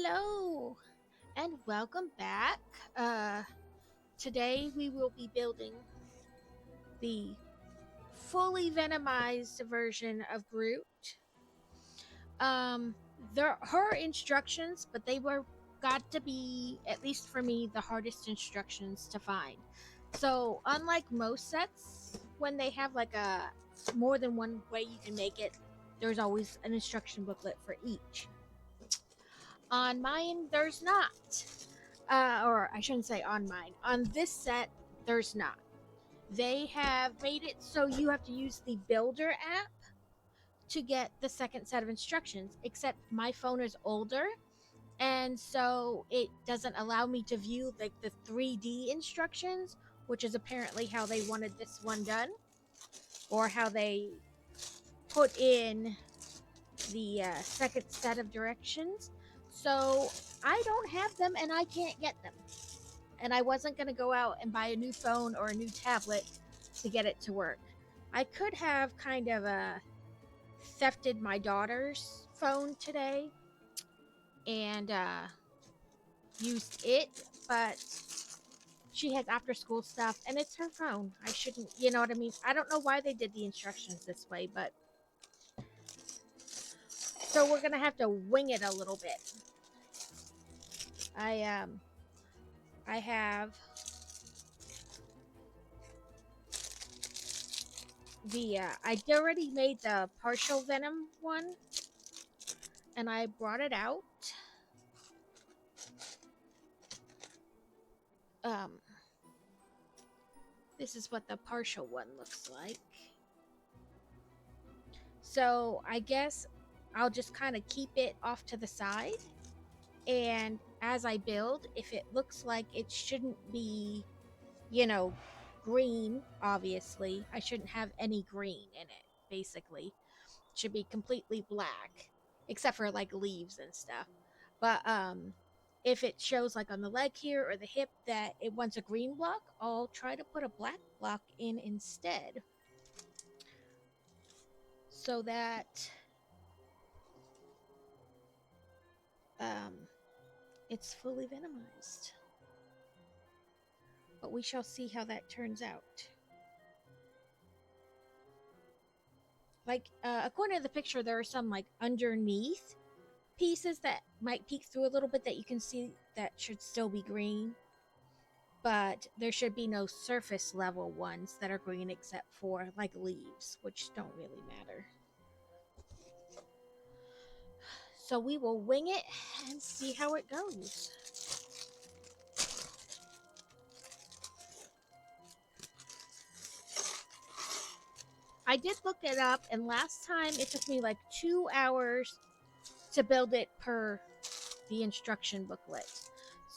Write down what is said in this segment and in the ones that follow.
Hello and welcome back. Uh, Today we will be building the fully venomized version of Groot. Um, there her instructions, but they were got to be, at least for me, the hardest instructions to find. So unlike most sets, when they have like a more than one way you can make it, there's always an instruction booklet for each. On mine, there's not. Or I shouldn't say on mine. On this set, there's not. They have made it so you have to use the Builder app to get the second set of instructions, except my phone is older, and so it doesn't allow me to view like the 3D instructions, which is apparently how they wanted this one done, or how they put in the second set of directions. So I don't have them and I can't get them. And I wasn't going to go out and buy a new phone or a new tablet to get it to work. I could have kind of thefted my daughter's phone today and used it, but she has after school stuff and it's her phone. I shouldn't, you know what I mean? I don't know why they did the instructions this way, but so we're going to have to wing it a little bit. I have I already made the partial venom one, and I brought it out. Um, this is what the partial one looks like. So I guess I'll just kind of keep it off to the side, and as I build, if it looks like it shouldn't be, you know, green, obviously, I shouldn't have any green in it, basically. It should be completely black, except for like leaves and stuff. But if it shows like on the leg here or the hip that it wants a green block, I'll try to put a black block in instead, so that um, it's fully venomized. But we shall see how that turns out. Like, according to the picture, there are some like underneath pieces that might peek through a little bit that you can see that should still be green. But there should be no surface level ones that are green except for like leaves, which don't really matter. So we will wing it and see how it goes. I did look it up, and last time it took me like 2 hours to build it per the instruction booklet.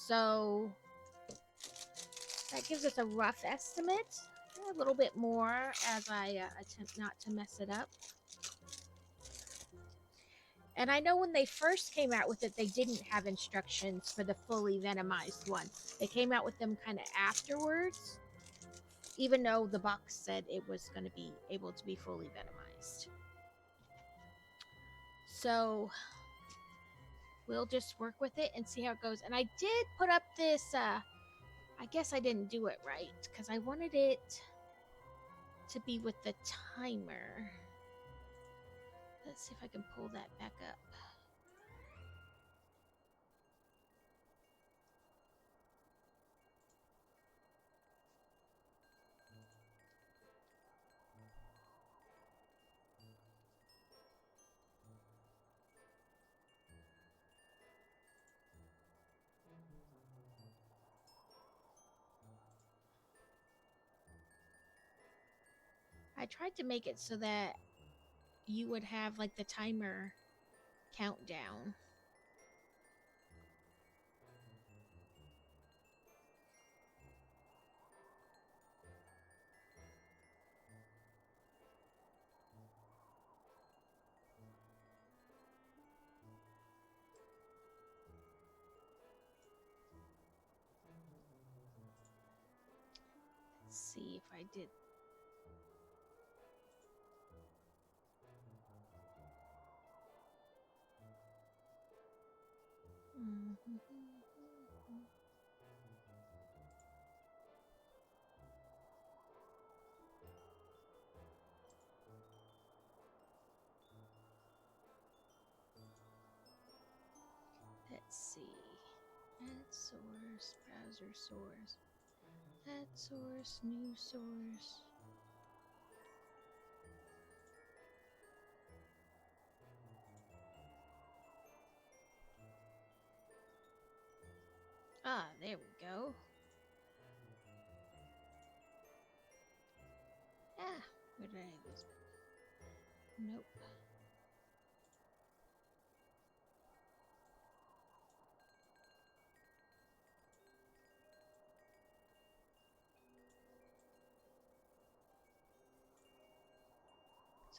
So that gives us a rough estimate. A little bit more as I attempt not to mess it up. And I know when they first came out with it, they didn't have instructions for the fully venomized one. They came out with them kind of afterwards, even though the box said it was going to be able to be fully venomized. So we'll just work with it and see how it goes. And I did put up this, I guess I didn't do it right because I wanted it to be with the timer. Let's see if I can pull that back up. I tried to make it so that you would have like the timer countdown. Let's see if I did. Let's see. Add source, browser source. Add source, new source. Ah, there we go. Ah, where did I have this? Nope.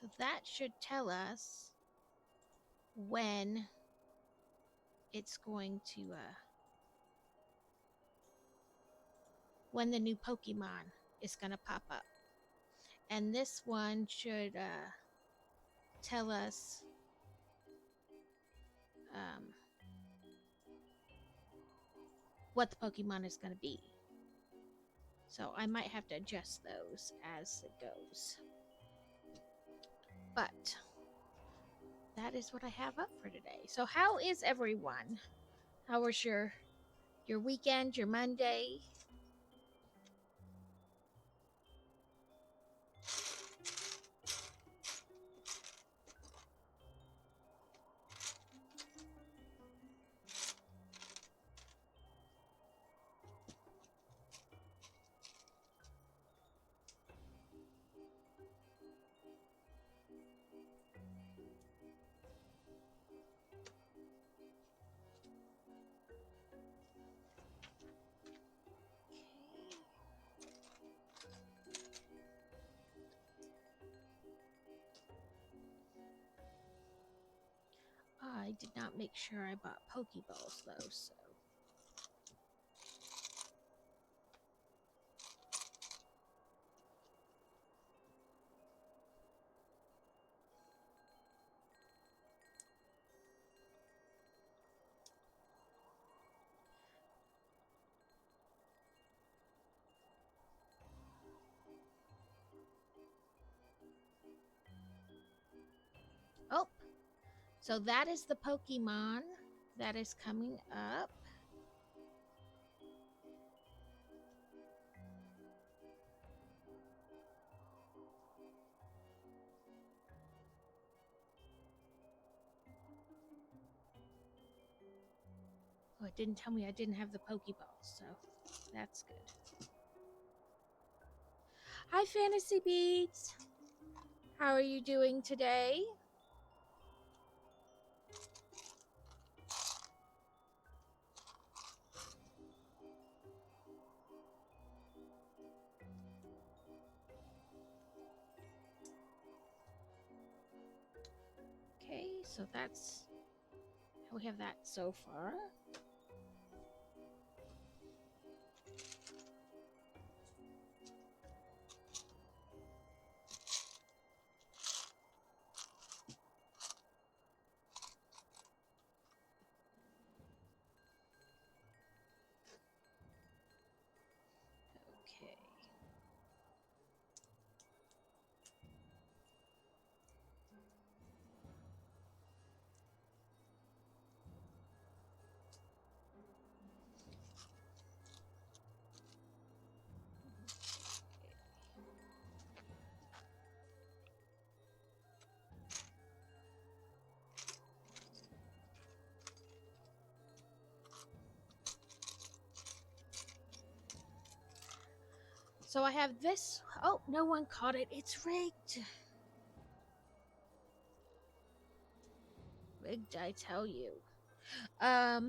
So that should tell us when it's going to, when the new Pokemon is going to pop up. And this one should tell us what the Pokemon is going to be. So I might have to adjust those as it goes. But that is what I have up for today. So how is everyone? How was your weekend, your Monday? I did not make sure I bought Pokeballs though, so. Oh, so that is the Pokemon that is coming up. Oh, it didn't tell me I didn't have the Pokeballs, so that's good. Hi, Fantasy Beats. How are you doing today? Okay, so that's we have that so far. Okay. So I have this. Oh, no one caught it. It's rigged. Rigged, I tell you. I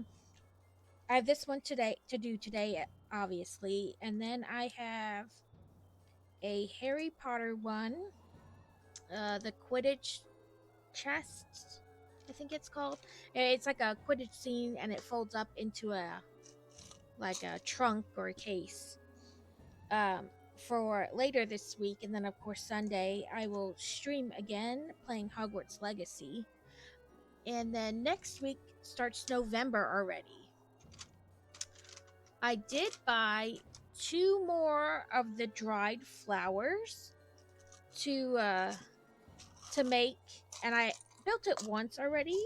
have this one today to do today, obviously, and then I have a Harry Potter one, the Quidditch chest, I think it's called. It's like a Quidditch scene, and it folds up into a trunk or a case. For later this week, and then of course Sunday, I will stream again playing Hogwarts Legacy, and then next week starts November already. I did buy 2 more of the dried flowers to make, and I built it once already.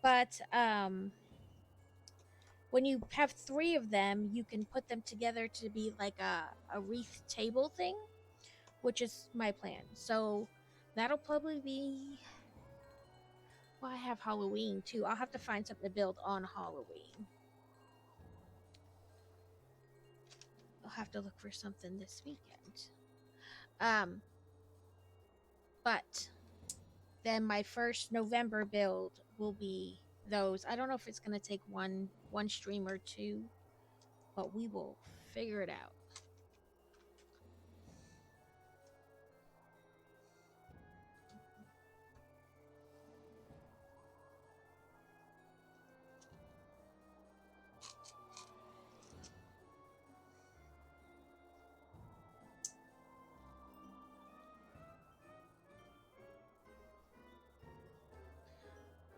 But when you have 3 of them, you can put them together to be like a wreath table thing, which is my plan. So that'll probably be. Well, I have Halloween too. I'll have to find something to build on Halloween. I'll have to look for something this weekend. Um, but then my first November build will be those. I don't know if it's gonna take one stream or two, but we will figure it out.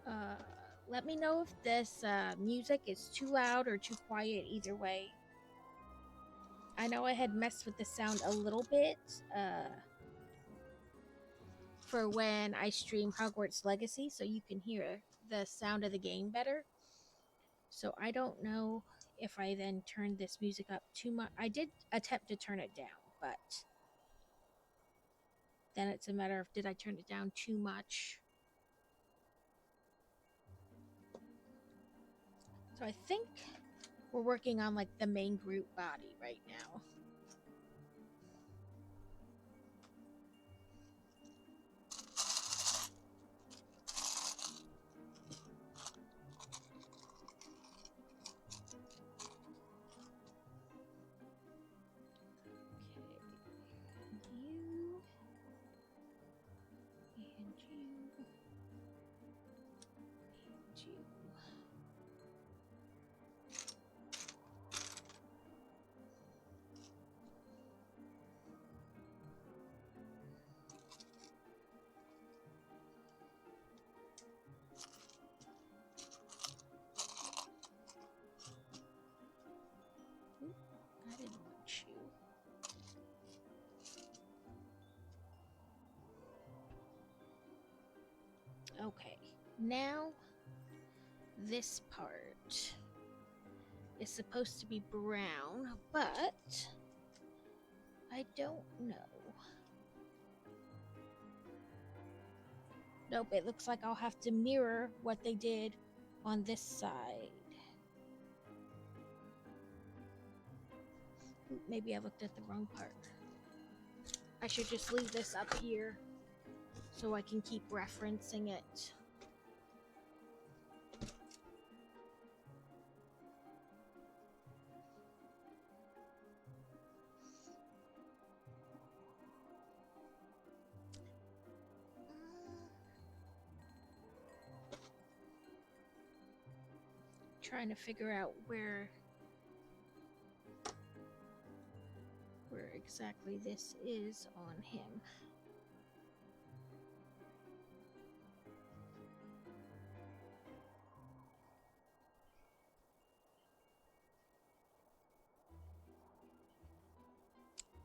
Uh, Let me know if this music is too loud or too quiet. Either way, I know I had messed with the sound a little bit for when I stream Hogwarts Legacy, so you can hear the sound of the game better. So I don't know if I then turned this music up too much. I did attempt to turn it down, but then it's a matter of did I turn it down too much? So I think we're working on like the main Groot body right now. I didn't want you. Okay, now this part is supposed to be brown, but I don't know. Nope, it looks like I'll have to mirror what they did on this side. Maybe I looked at the wrong part. I should just leave this up here so I can keep referencing it. Trying to figure out where exactly this is on him.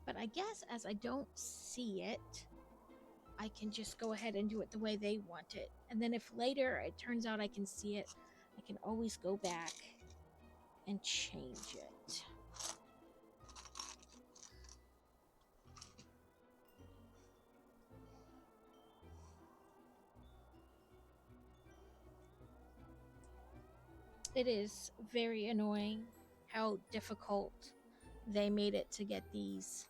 But I guess as I don't see it, I can just go ahead and do it the way they want it. And then if later it turns out I can see it, I can always go back and change it. It is very annoying how difficult they made it to get these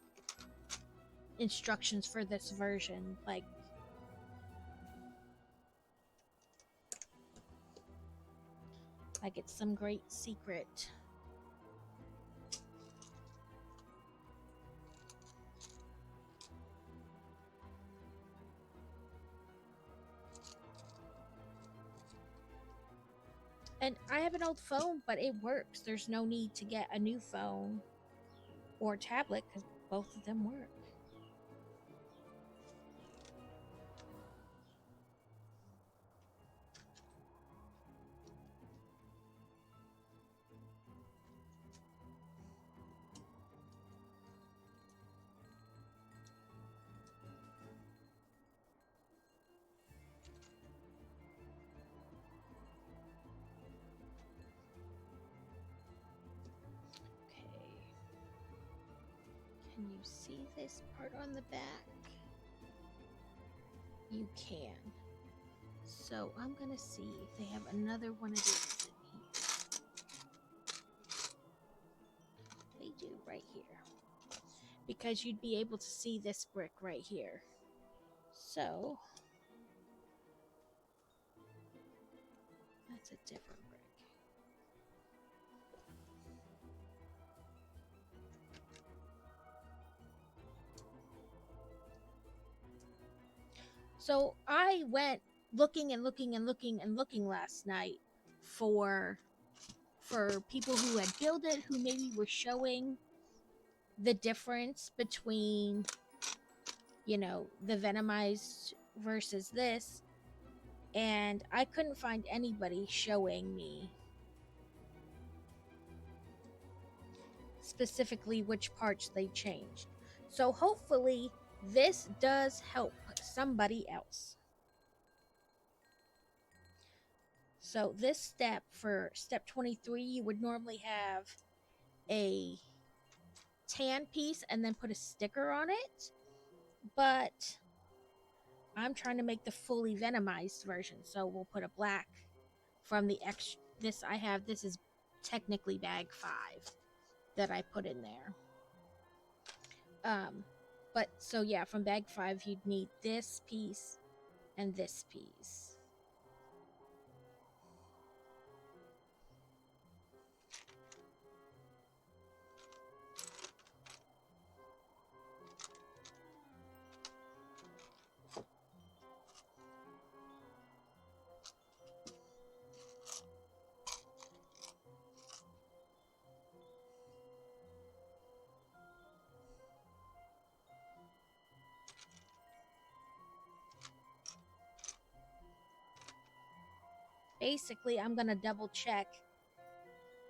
instructions for this version. Like it's some great secret. And I have an old phone, but it works. There's no need to get a new phone or tablet because both of them work. you see this part on the back? You can. So I'm gonna see if they have another one of these in here. They do, right here. Because you'd be able to see this brick right here. So that's a different brick. So I went looking and looking and looking and looking last night for people who had built it, who maybe were showing the difference between, you know, the Venomized versus this, and I couldn't find anybody showing me specifically which parts they changed. So hopefully this does help somebody else. So this step, for step 23, you would normally have a tan piece and then put a sticker on it, but I'm trying to make the fully venomized version, so we'll put a black from the this I have. This is technically bag 5 that I put in there. But so yeah, from bag 5 you'd need this piece and this piece. Basically, I'm gonna double check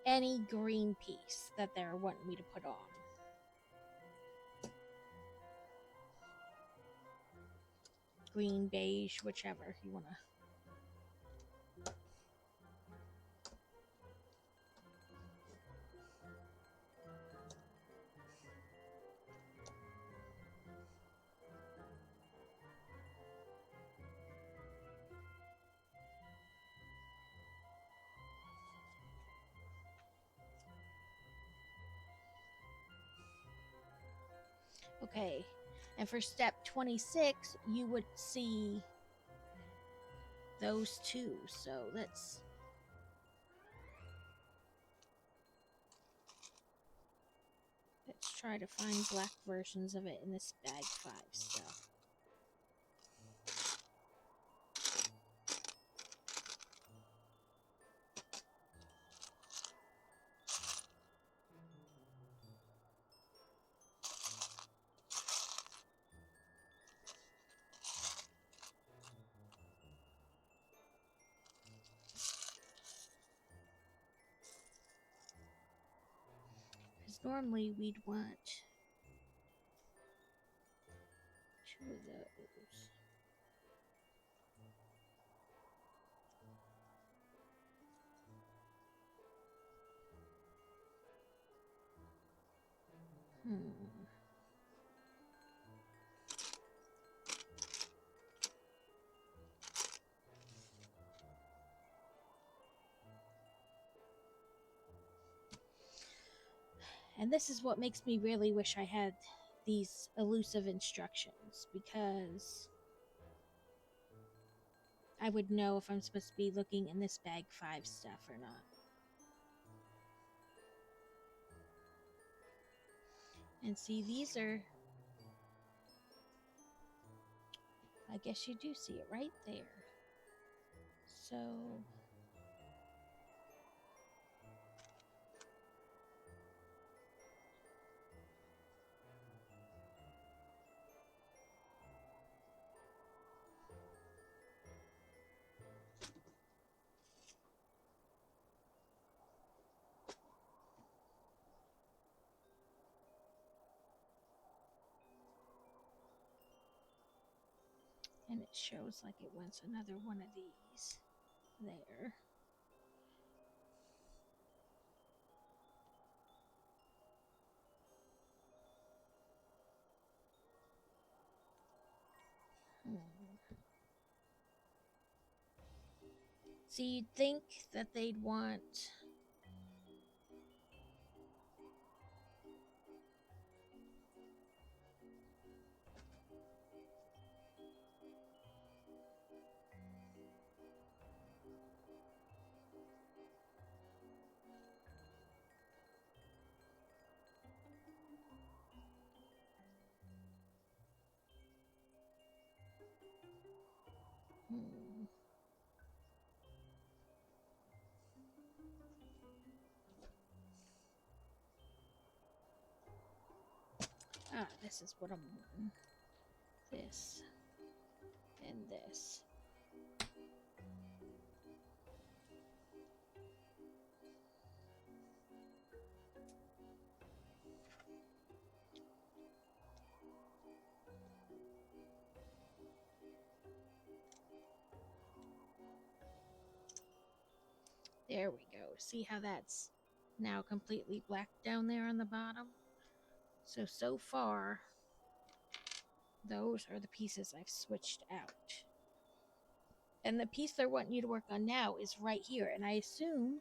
any green piece that they're wanting me to put on. Green, beige, whichever you wanna. Okay, and for step 26, you would see those two. So let's try to find black versions of it in this bag 5 stuff. Because normally we'd want 2 of those. And this is what makes me really wish I had these elusive instructions, because I would know if I'm supposed to be looking in this bag 5 stuff or not. And see, these are, I guess you do see it right there. So and it shows like it wants another one of these there. So you'd think that they'd want... Hmm. Ah, this is what I'm wanting. This. And this. There we go. See how that's now completely black down there on the bottom? So far, those are the pieces I've switched out. And the piece they're wanting you to work on now is right here. And I assume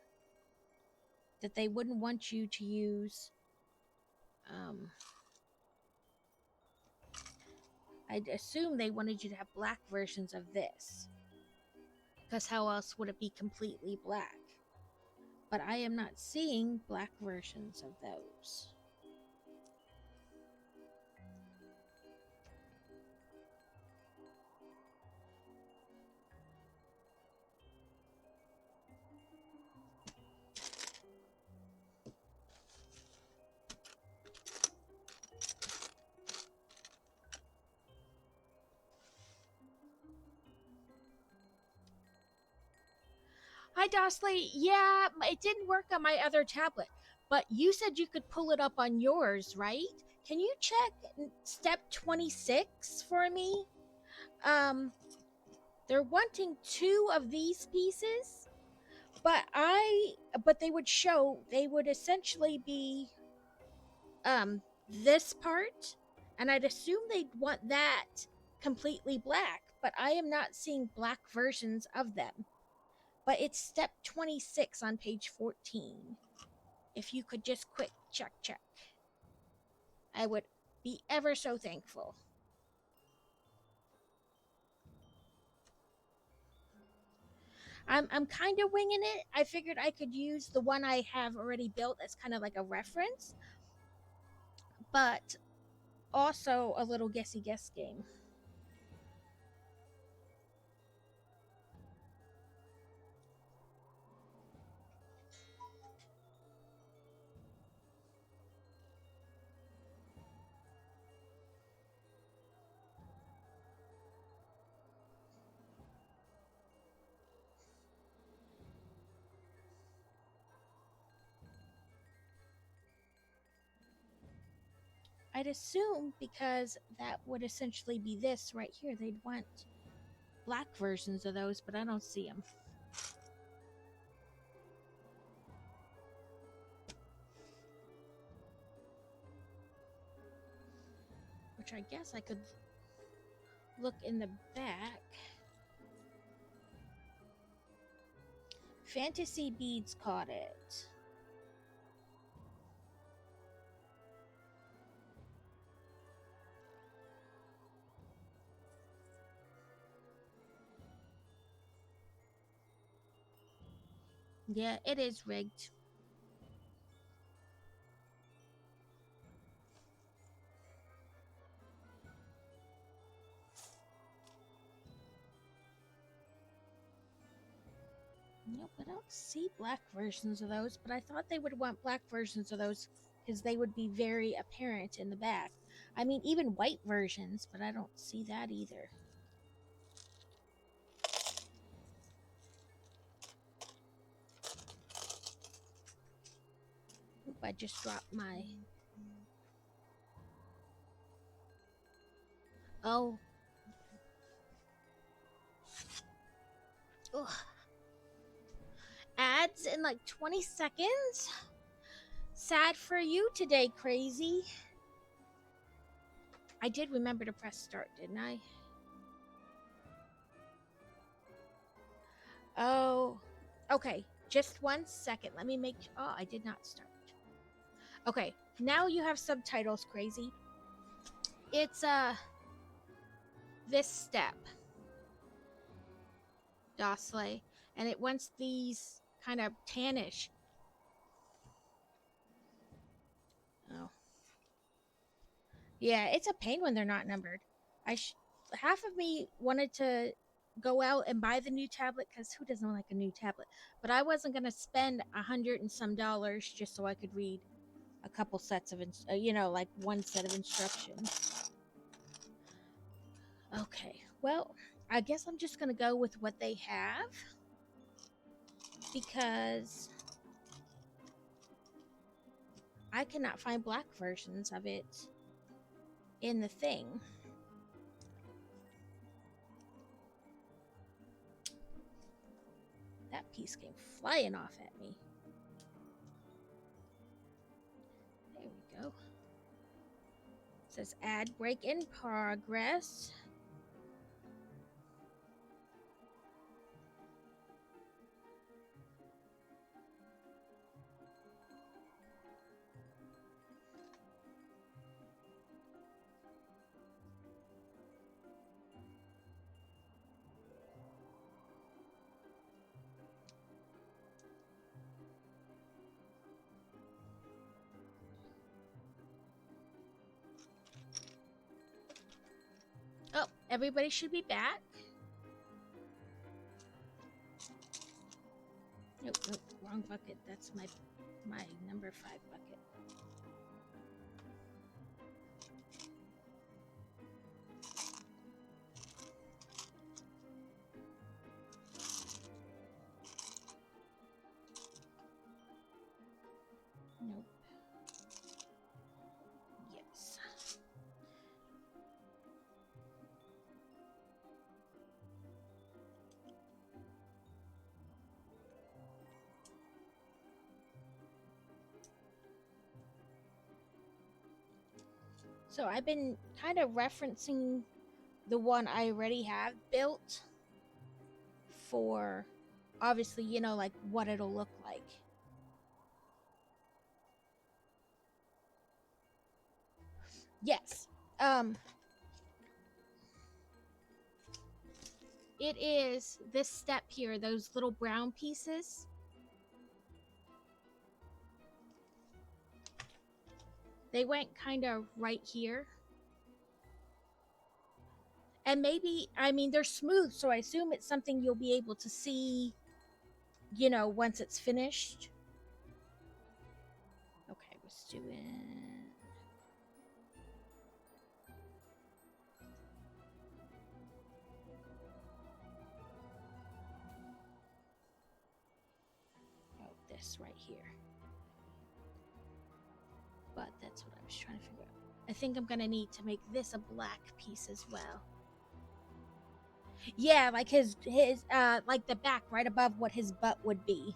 that they wouldn't want you to use... I'd assume they wanted you to have black versions of this. Because how else would it be completely black? But I am not seeing black versions of those. Hi, Dosley. Yeah, it didn't work on my other tablet, but you said you could pull it up on yours, right? Can you check step 26 for me? They're wanting 2 of these pieces, but they would essentially be this part, and I'd assume they'd want that completely black, but I am not seeing black versions of them. But it's step 26 on page 14. If you could just quick check. I would be ever so thankful. I'm kind of winging it. I figured I could use the one I have already built as kind of like a reference, but also a little guessy guess game. I'd assume because that would essentially be this right here, they'd want black versions of those, but I don't see them. Which I guess I could look in the back. Fantasy Beads caught it. Yeah, it is rigged. Nope, I don't see black versions of those, but I thought they would want black versions of those because they would be very apparent in the back. I mean, even white versions, but I don't see that either. Oop, I just dropped my... Oh. Ugh. Ads in like 20 seconds? Sad for you today, crazy. I did remember to press start, didn't I? Oh. Okay, just 1 second. Let me make. Oh, I did not start. Okay, now you have subtitles, crazy. It's this step, Dosley, and it wants these kind of tannish. Oh, yeah, it's a pain when they're not numbered. Half of me wanted to go out and buy the new tablet because who doesn't like a new tablet? But I wasn't gonna spend $100 and some just so I could read a couple sets of, like one set of instructions. Okay, well, I guess I'm just gonna go with what they have because I cannot find black versions of it in the thing. That piece came flying off at me. There we go. It says ad break in progress. Oh, everybody should be back. Nope, wrong bucket. That's my number 5 bucket. Nope. Yes. So I've been kind of referencing the one I already have built for, obviously, like what it'll look like. Yes. It is this step here, those little brown pieces. They went kind of right here. And maybe, they're smooth, so I assume it's something you'll be able to see, once it's finished. Okay, let's do it. Oh, this right here. But that's what I was trying to figure out. I think I'm gonna need to make this a black piece as well. Yeah, like his like the back right above what his butt would be.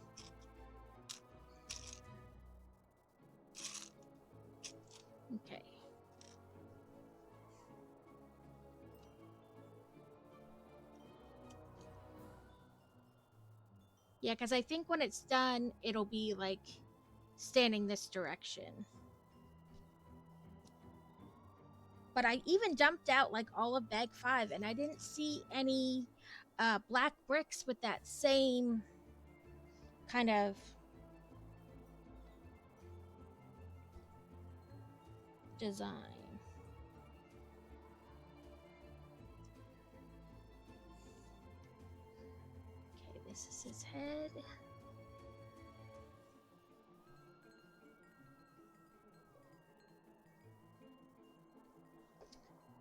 Okay. Yeah, because I think when it's done, it'll be like standing this direction. But I even dumped out like all of bag 5 and I didn't see any black bricks with that same kind of design. Okay, this is his head.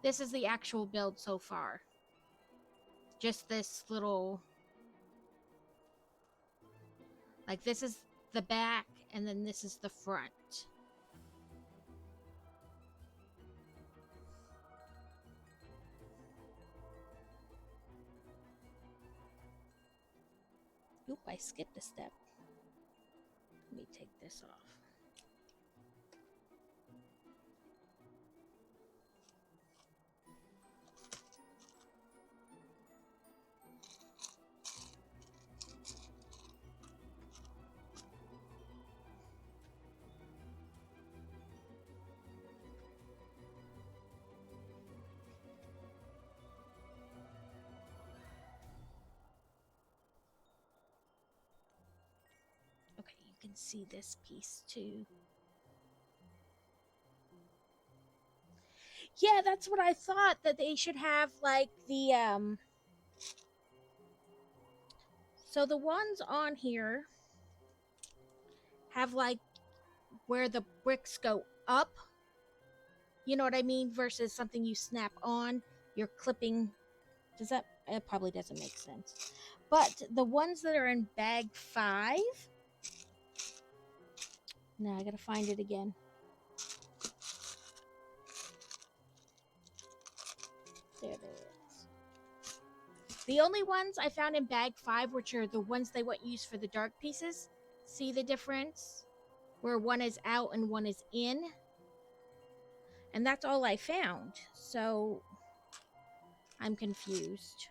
This is the actual build so far. Just this little, like this is the back and then this is the front. Oop, I skipped a step. Let me take this off. can see this piece too. Yeah, that's what I thought, that they should have like the so the ones on here have like where the bricks go up, you know what I mean, versus something you snap on, you're clipping. Does that, it probably doesn't make sense. But the ones that are in bag 5, now I gotta find it again. There it is. The only ones I found in bag 5, which are the ones they want used for the dark pieces, see the difference? Where one is out and one is in. And that's all I found. So I'm confused.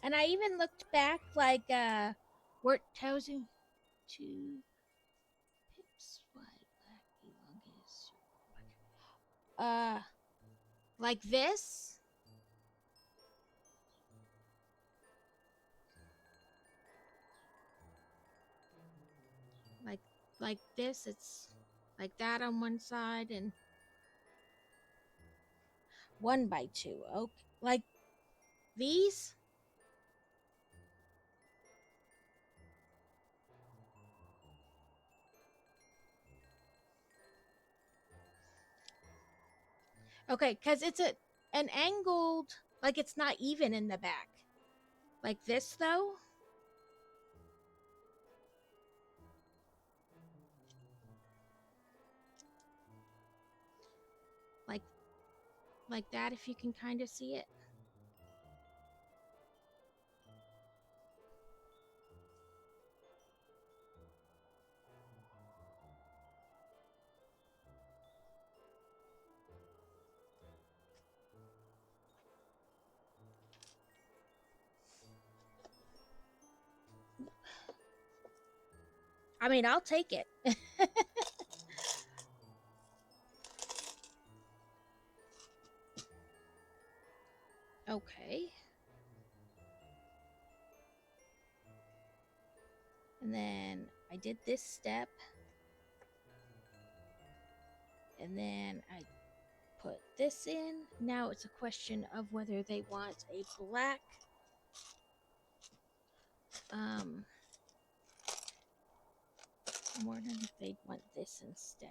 And I even looked back, like, where it tells you to pips wide, black, elongated, like this. Like, like this, it's like that on one side and 1x2. Okay, like these. Okay, because it's an angled, like it's not even in the back. Like this though. Like like that, if you can kind of see it. I mean, I'll take it. Okay. And then I did this step. And then I put this in. Now it's a question of whether they want a black I'm wondering if they'd want this instead.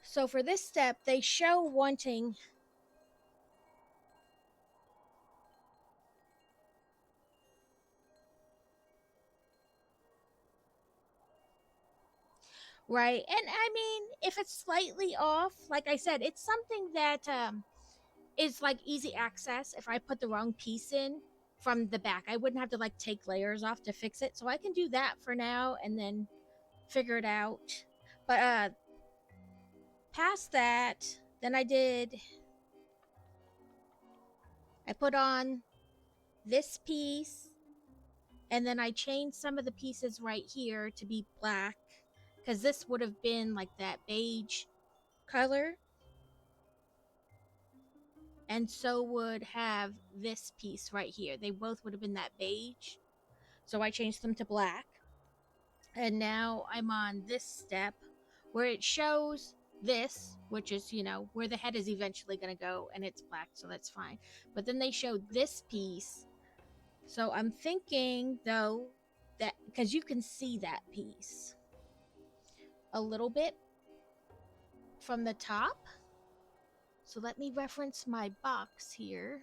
So for this step, they show wanting right. And I mean, if it's slightly off, like I said, it's something that is like easy access. If I put the wrong piece in from the back, I wouldn't have to like take layers off to fix it. So I can do that for now and then figure it out. But past that, then I put on this piece, and then I changed some of the pieces right here to be black, because this would have been like that beige color, and so would have this piece right here. They both would have been that beige, so I changed them to black. And now I'm on this step where it shows this, which is, you know, where the head is eventually going to go, and it's black, so that's fine. But then they showed this piece. So I'm thinking, though, that because you can see that piece a little bit from the top. So let me reference my box here.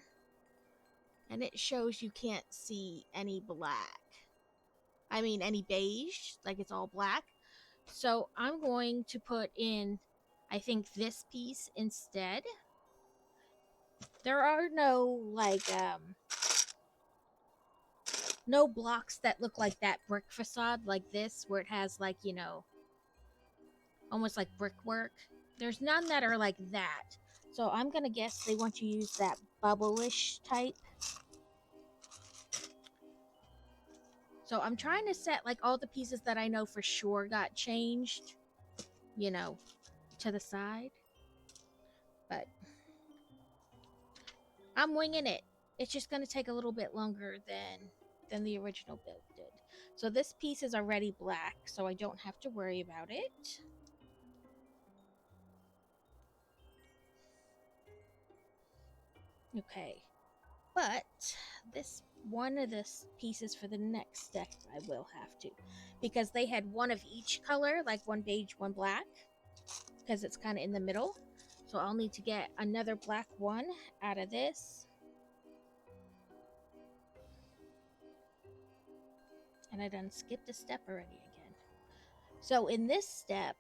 And it shows you can't see any black. I mean, any beige, like it's all black. So I'm going to put in, I think, this piece instead. There are no blocks that look like that brick facade like this, where it has like, almost like brickwork. There's none that are like that. So I'm gonna guess they want you to use that bubble-ish type. So I'm trying to set like all the pieces that I know for sure got changed, to the side. But I'm winging it. It's just gonna take a little bit longer than the original build did. So this piece is already black, so I don't have to worry about it. Okay. But this one of the pieces for the next step I will have to, because they had one of each color, like one beige, one black, because it's kind of in the middle. So I'll need to get another black one out of this. And I done skipped a step already again. So in this step,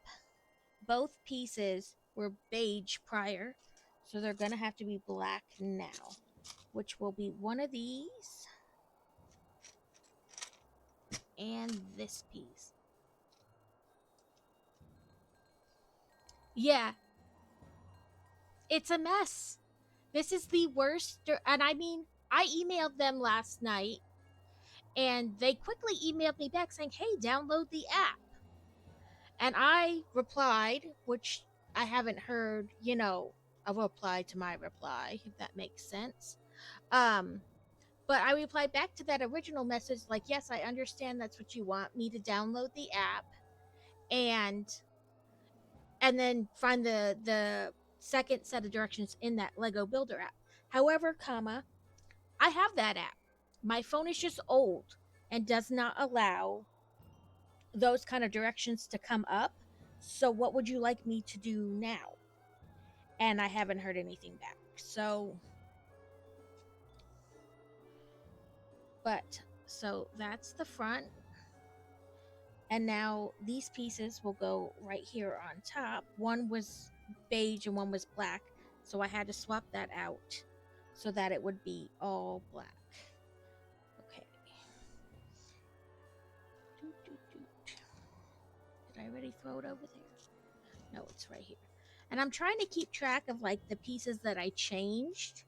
both pieces were beige prior, so they're gonna have to be black now, which will be one of these and this piece. Yeah, it's a mess. This is the worst. And I mean, I emailed them last night and they quickly emailed me back saying, hey, download the app. And I replied, which I haven't heard, a reply to my reply, if that makes sense. But I replied back to that original message, like, yes, I understand that's what you want me to download the app and then find the second set of directions in that Lego Builder app. However, I have that app. My phone is just old and does not allow those kind of directions to come up. So what would you like me to do now? And I haven't heard anything back. So that's the front. And now these pieces will go right here on top. One was beige and one was black. So I had to swap that out so that it would be all black. Okay. Did I already throw it over there? No, it's right here. And I'm trying to keep track of like the pieces that I changed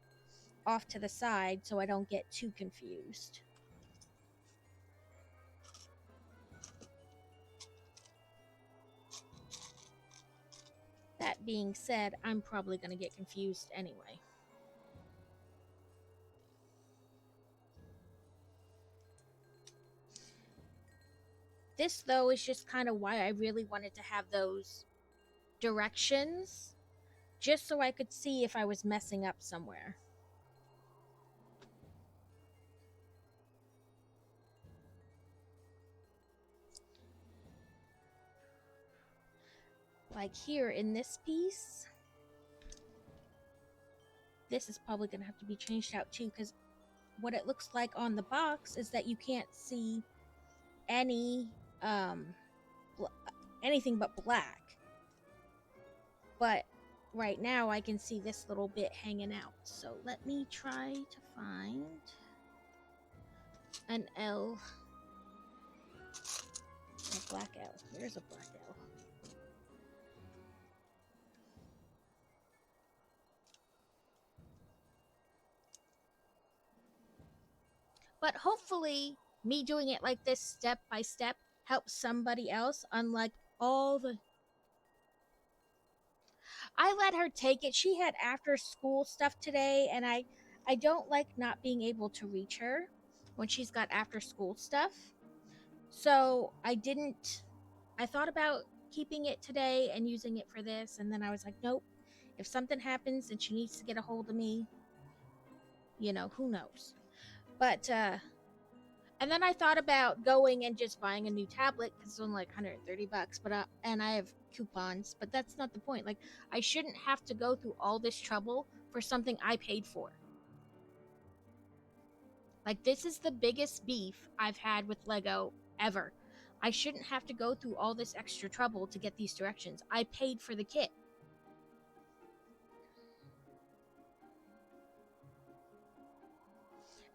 off to the side so I don't get too confused. That being said, I'm probably going to get confused anyway. This, though, is just kind of why I really wanted to have those directions, just so I could see if I was messing up somewhere. Like here in this piece, this is probably going to have to be changed out too, because what it looks like on the box is that you can't see any anything but black. But right now I can see this little bit hanging out. So let me try to find an L. A black L. There's a black L. But hopefully, me doing it like this step by step helps somebody else, unlike all the... I let her take it. She had after school stuff today, and I don't like not being able to reach her when she's got after school stuff. So I thought about keeping it today and using it for this, and then I was like, nope. If something happens and she needs to get a hold of me, who knows? But and then I thought about going and just buying a new tablet because it's only like $130. But and I have coupons, but that's not the point. Like, I shouldn't have to go through all this trouble for something I paid for. Like, this is the biggest beef I've had with Lego ever. I shouldn't have to go through all this extra trouble to get these directions. I paid for the kit.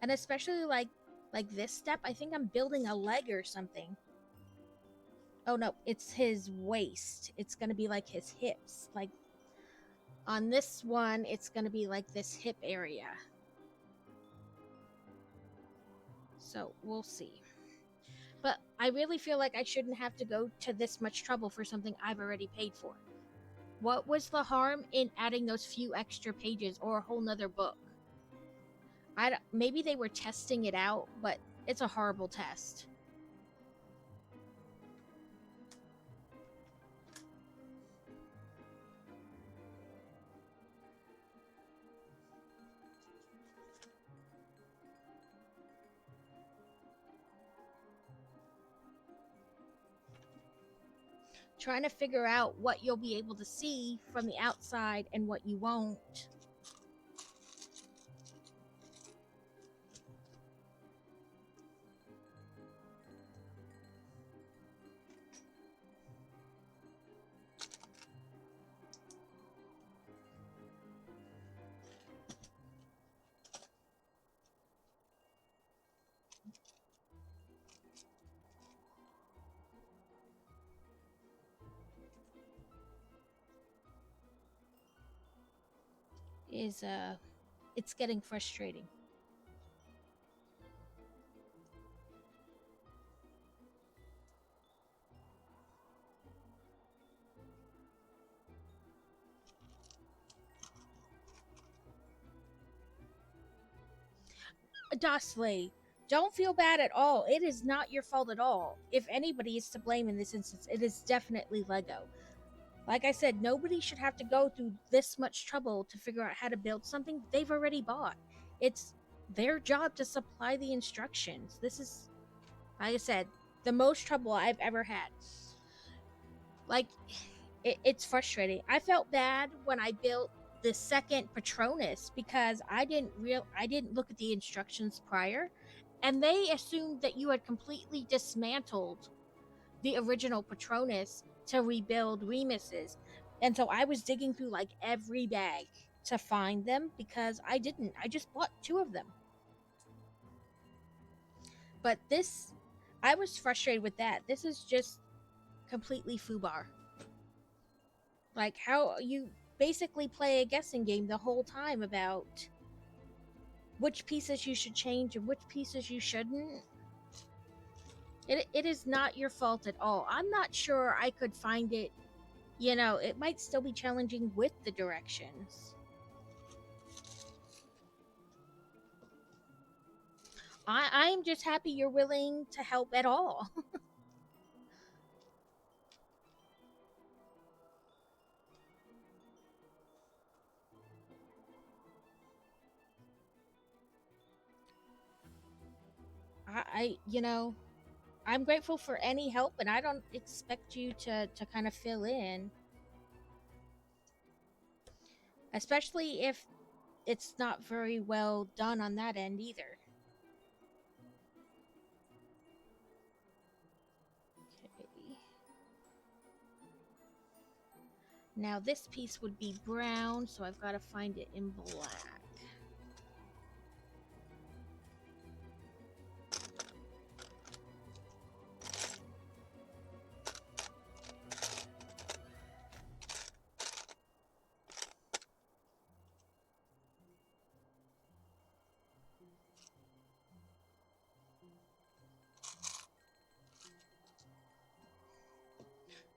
And especially like this step, I think I'm building a leg or something. Oh no, it's his waist. It's gonna be like his hips. Like on this one, it's gonna be like this hip area. So we'll see. But I really feel like I shouldn't have to go to this much trouble for something I've already paid for. What was the harm in adding those few extra pages or a whole nother book? Maybe they were testing it out, but it's a horrible test. Trying to figure out what you'll be able to see from the outside and what you won't. It's getting frustrating. Dosley, don't feel bad at all. It is not your fault at all. If anybody is to blame in this instance, it is definitely Lego. Like I said, nobody should have to go through this much trouble to figure out how to build something they've already bought. It's their job to supply the instructions. This is, like I said, the most trouble I've ever had. Like, it's frustrating. I felt bad when I built the second Patronus because I didn't look at the instructions prior, and they assumed that you had completely dismantled the original Patronus to rebuild Remus's. And so I was digging through like every bag to find them because I didn't. I just bought 2 of them. But this, I was frustrated with that. This is just completely foobar. Like, how you basically play a guessing game the whole time about which pieces you should change and which pieces you shouldn't. It is not your fault at all. I'm not sure I could find it. You know, it might still be challenging with the directions. I'm just happy you're willing to help at all. You know, I'm grateful for any help, and I don't expect you to kind of fill in. Especially if it's not very well done on that end either. Okay. Now this piece would be brown, so I've got to find it in black.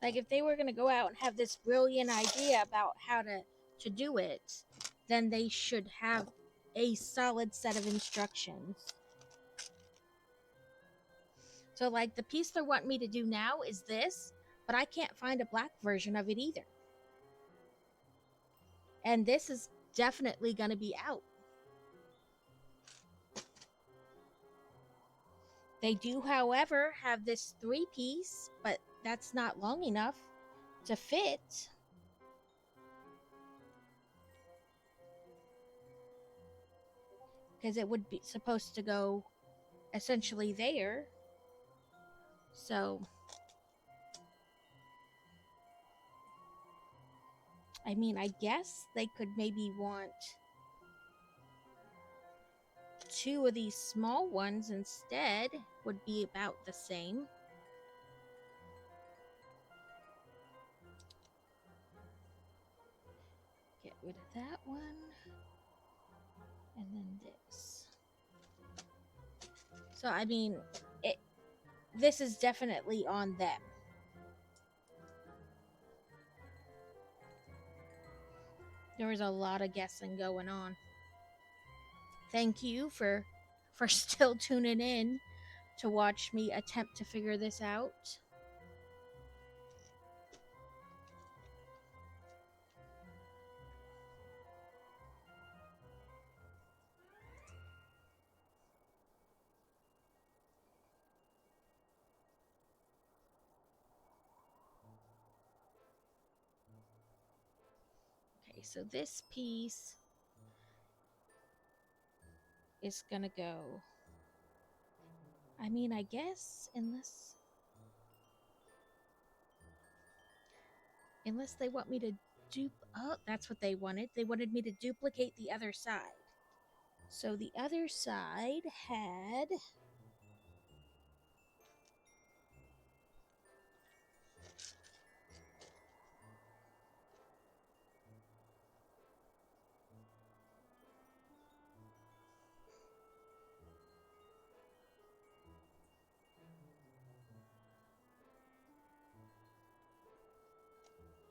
Like, if they were going to go out and have this brilliant idea about how to do it, then they should have a solid set of instructions. So, like, the piece they want me to do now is this, but I can't find a black version of it either. And this is definitely going to be out. They do, however, have this 3-piece, but that's not long enough. to fit. Because it would be supposed to go essentially there. So, I mean, I guess they could maybe want two of these small ones instead, would be about the same. Get rid of that one. And then this. So, I mean, this is definitely on them. There was a lot of guessing going on. Thank you for still tuning in to watch me attempt to figure this out. Okay, so this piece is gonna go. I mean, I guess unless they want me to oh, that's what they wanted. They wanted me to duplicate the other side. So the other side had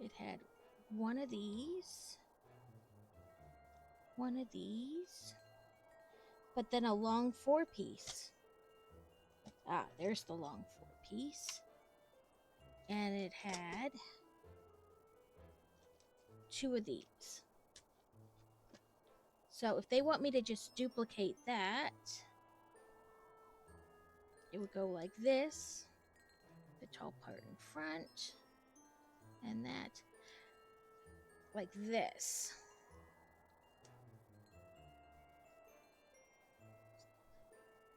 it had one of these, but then a long 4-piece. Ah, there's the long 4-piece. And it had two of these. So if they want me to just duplicate that, it would go like this, the tall part in front, and that like this.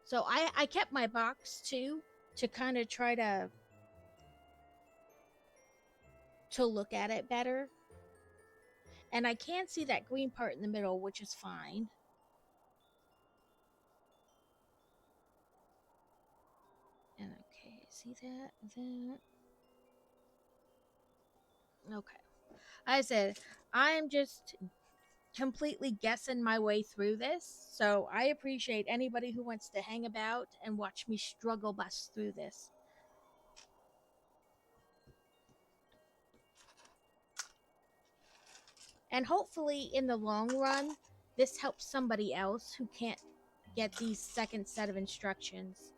So I kept my box too to kind of try to look at it better. And I can see that green part in the middle, which is fine. And okay, see that? Okay. I said, I am just completely guessing my way through this. So I appreciate anybody who wants to hang about and watch me struggle bust through this. And hopefully, in the long run, this helps somebody else who can't get these second set of instructions.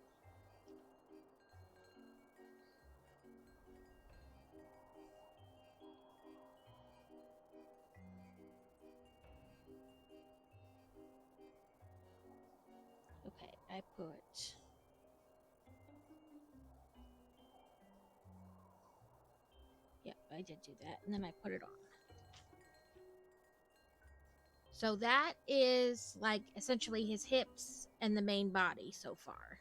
Okay, I put... Yep, I did do that. And then I put it on. So that is like essentially his hips and the main body so far.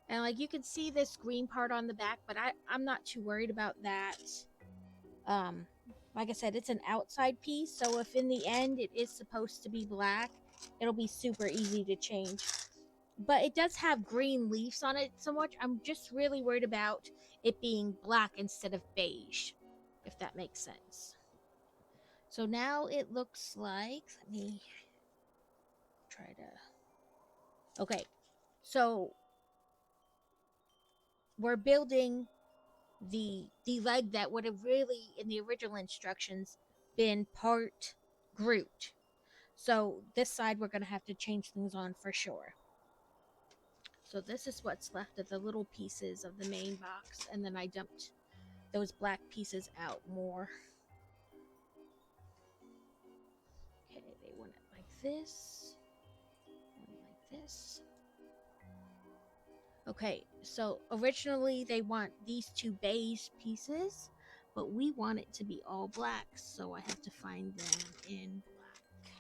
And like you can see this green part on the back, but I'm not too worried about that. Like I said, it's an outside piece, so if in the end it is supposed to be black, it'll be super easy to change. But it does have green leaves on it so much. I'm just really worried about it being black instead of beige, if that makes sense. So now it looks like, let me try to... Okay, so we're building the leg that would have really, in the original instructions, been part Groot. So this side we're going to have to change things on for sure. So this is what's left of the little pieces of the main box, and then I dumped those black pieces out more. Okay, they want it like this, and like this. Okay, so originally they want these two beige pieces, but we want it to be all black, so I have to find them in black.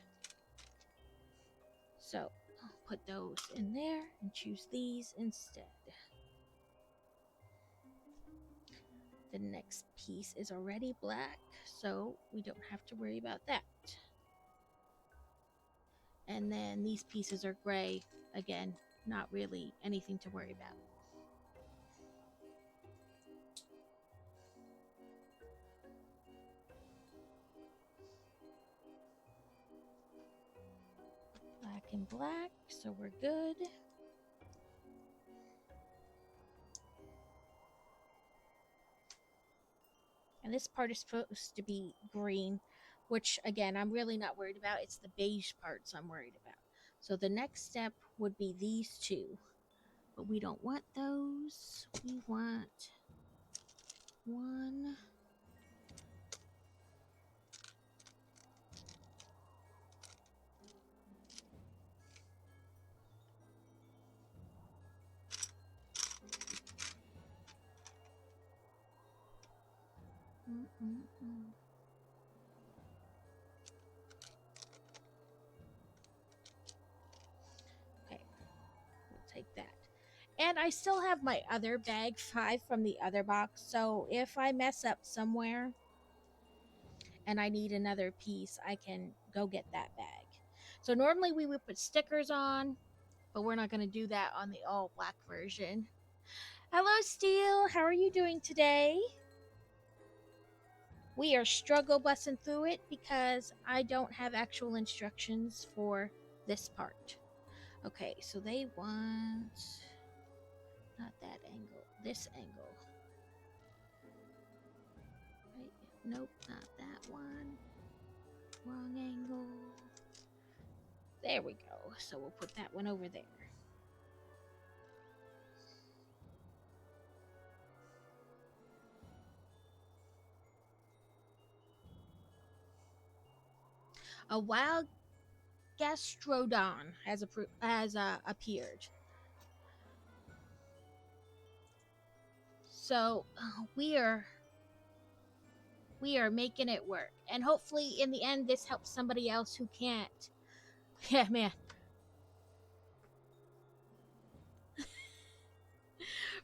So I'll put those in there and choose these instead. The next piece is already black, so we don't have to worry about that. And then these pieces are gray. Again, not really anything to worry about. Black and black, so we're good. And this part is supposed to be green, which again, I'm really not worried about. It's the beige parts I'm worried about. So the next step would be these two, but we don't want those. We want one. Okay, we'll take that. And I still have my other bag 5 from the other box, so if I mess up somewhere and I need another piece, I can go get that bag. So normally we would put stickers on, but we're not going to do that on the all black version. Hello, Steel. How are you doing today? We are struggle bussing through it because I don't have actual instructions for this part. Okay, so they want not that angle, this angle. Right? Nope, not that one. Wrong angle. There we go. So we'll put that one over there. A wild gastrodon has appeared. So we are making it work, and hopefully in the end this helps somebody else who can't. Yeah, man.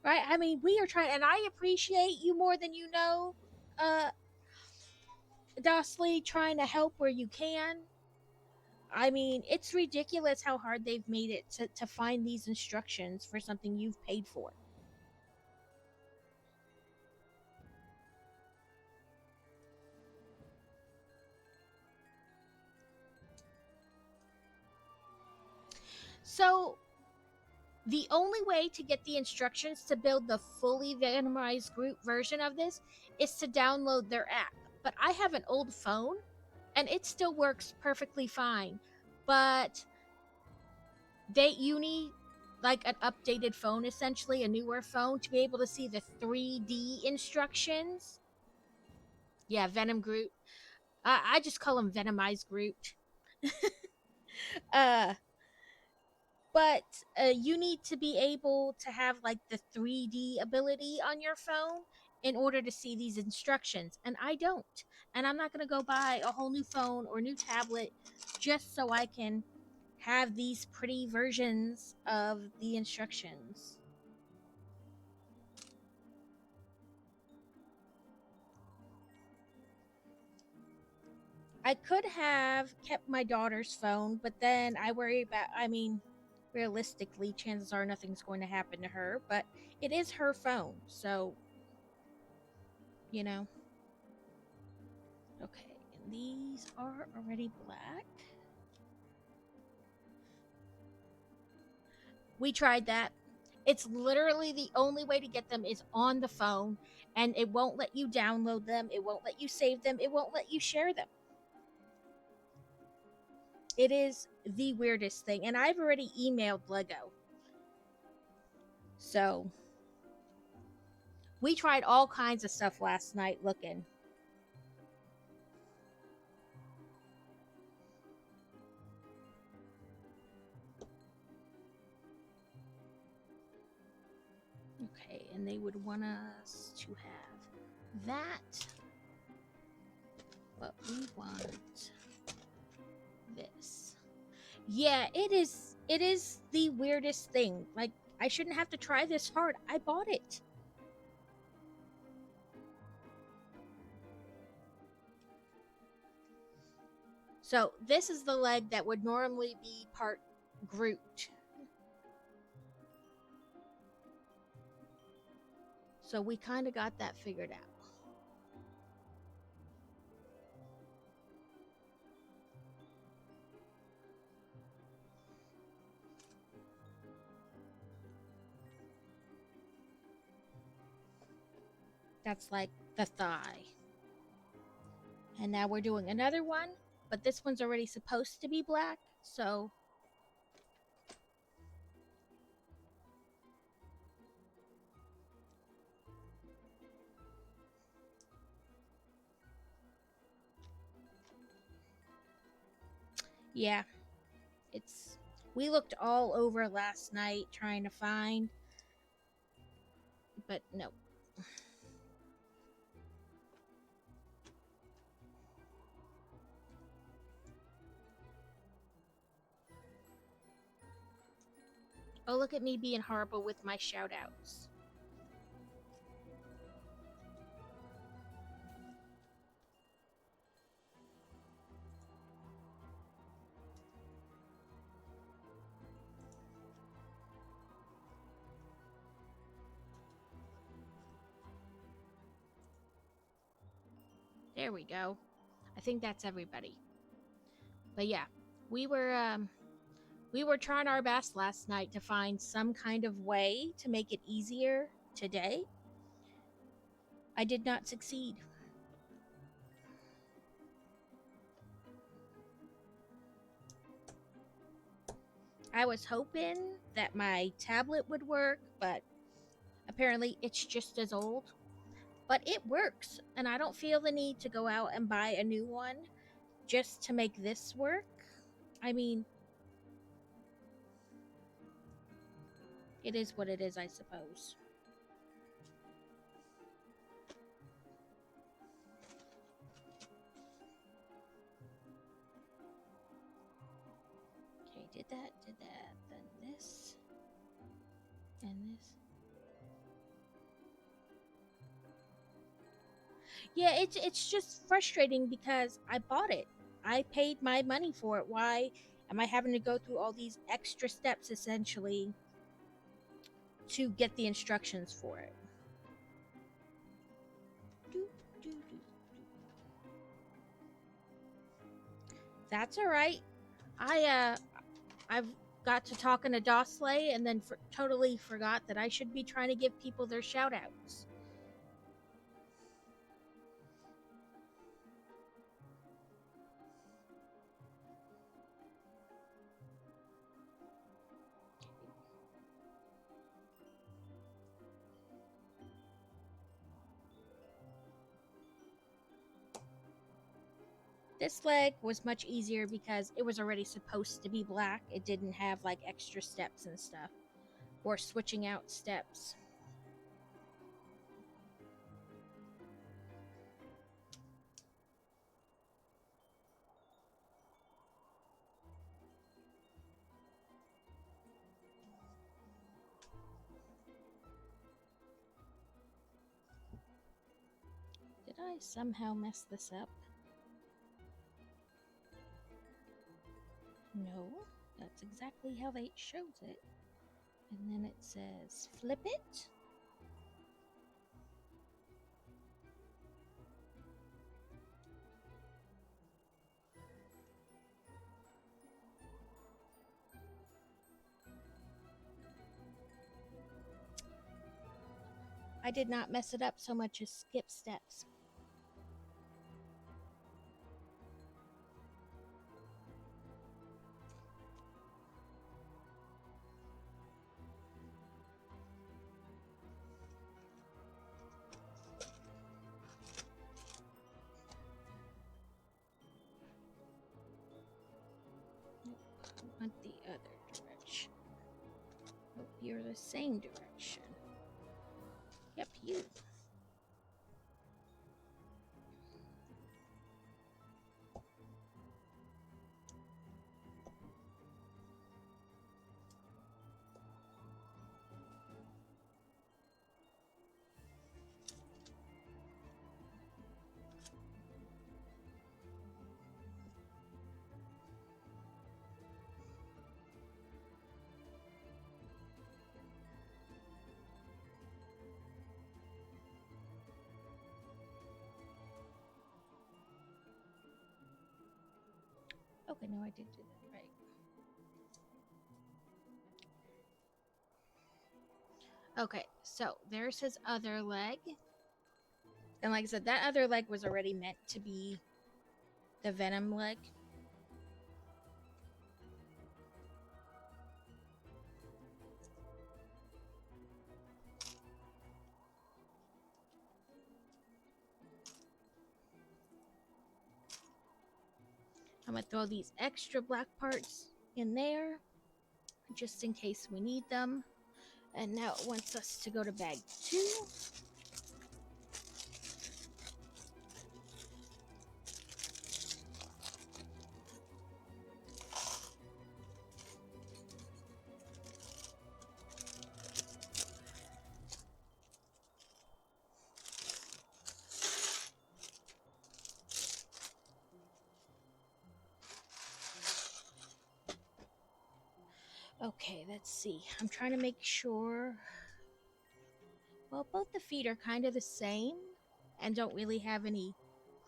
Right? I mean, we are trying, and I appreciate you more than you know, uh, Dosley, trying to help where you can. I mean, it's ridiculous how hard they've made it to find these instructions for something you've paid for. So, the only way to get the instructions to build the fully Venomized Groot version of this is to download their app. But I have an old phone, and it still works perfectly fine. But you need like an updated phone, essentially a newer phone, to be able to see the 3D instructions. Yeah, Venom Groot. I just call him Venomized Groot. uh but you need to be able to have like the 3D ability on your phone in order to see these instructions, and I don't. And I'm not going to go buy a whole new phone or new tablet just so I can have these pretty versions of the instructions. I could have kept my daughter's phone, but then I worry about, I mean, realistically, chances are nothing's going to happen to her, but it is her phone, so, you know. Okay, and these are already black. We tried that. It's literally the only way to get them is on the phone, and it won't let you download them, it won't let you save them, it won't let you share them. It is the weirdest thing, and I've already emailed Lego. So, we tried all kinds of stuff last night looking. and they would want us to have that, but we want this. Yeah, it is the weirdest thing. Like, I shouldn't have to try this hard. I bought it. So this is the leg that would normally be part Groot. So we kind of got that figured out. That's like the thigh. And now we're doing another one, but this one's already supposed to be black, so yeah, it's we looked all over last night trying to find, but no. Oh, look at me being horrible with my shout outs. There we go. I think that's everybody. But yeah, we were trying our best last night to find some kind of way to make it easier today. I did not succeed. I was hoping that my tablet would work, but apparently it's just as old. But it works, and I don't feel the need to go out and buy a new one just to make this work. I mean, it is what it is, I suppose. Okay, did that, then this, and this. Yeah, it's just frustrating because I bought it. I paid my money for it. Why am I having to go through all these extra steps essentially to get the instructions for it? That's all right. I've got to talking to Dosley and then totally forgot that I should be trying to give people their shout outs. This leg was much easier because it was already supposed to be black. It didn't have like extra steps and stuff or switching out steps. Did I somehow mess this up? No, that's exactly how it shows it. And then it says flip it. I did not mess it up so much as skip steps. I want the other direction. Oh, you're the same direction. Okay, no, I did do that right. Okay, so there's his other leg. And like I said, that other leg was already meant to be the Venom leg. I'm going to throw these extra black parts in there just in case we need them. And now it wants us to go to bag 2. Okay, let's see. I'm trying to make sure. Well, both the feet are kind of the same and don't really have any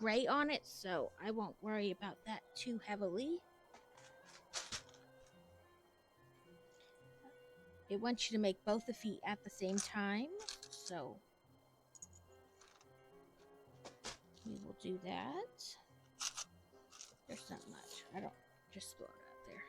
gray on it, so I won't worry about that too heavily. It wants you to make both the feet at the same time, so we will do that. There's not much. I don't just throw it out there.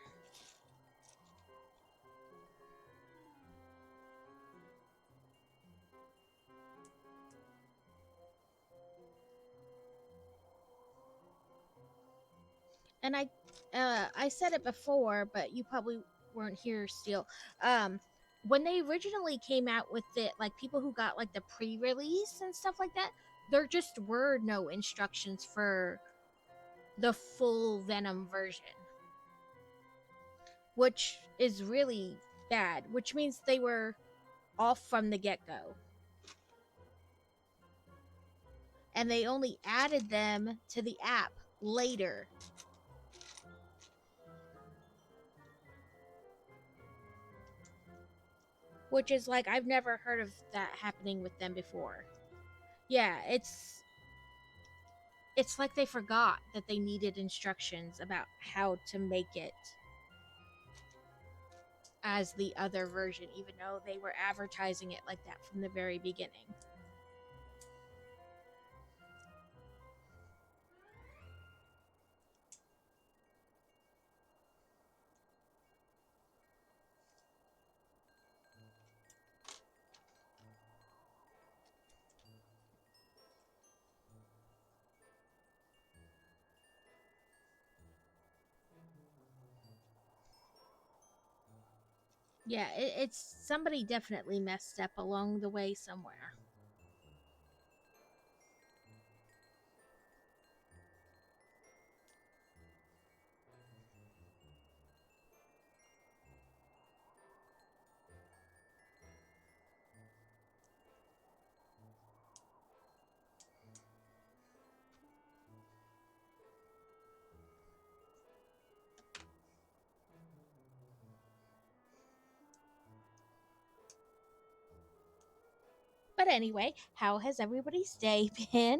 And I said it before, but you probably weren't here still. When they originally came out with it, like people who got like the pre-release and stuff like that, there just were no instructions for the full Venom version, which is really bad, which means they were off from the get-go. And they only added them to the app later. Which is like, I've never heard of that happening with them before. Yeah, it's like they forgot that they needed instructions about how to make it as the other version, even though they were advertising it like that from the very beginning. Yeah, it's somebody definitely messed up along the way somewhere. But anyway, how has everybody's day been?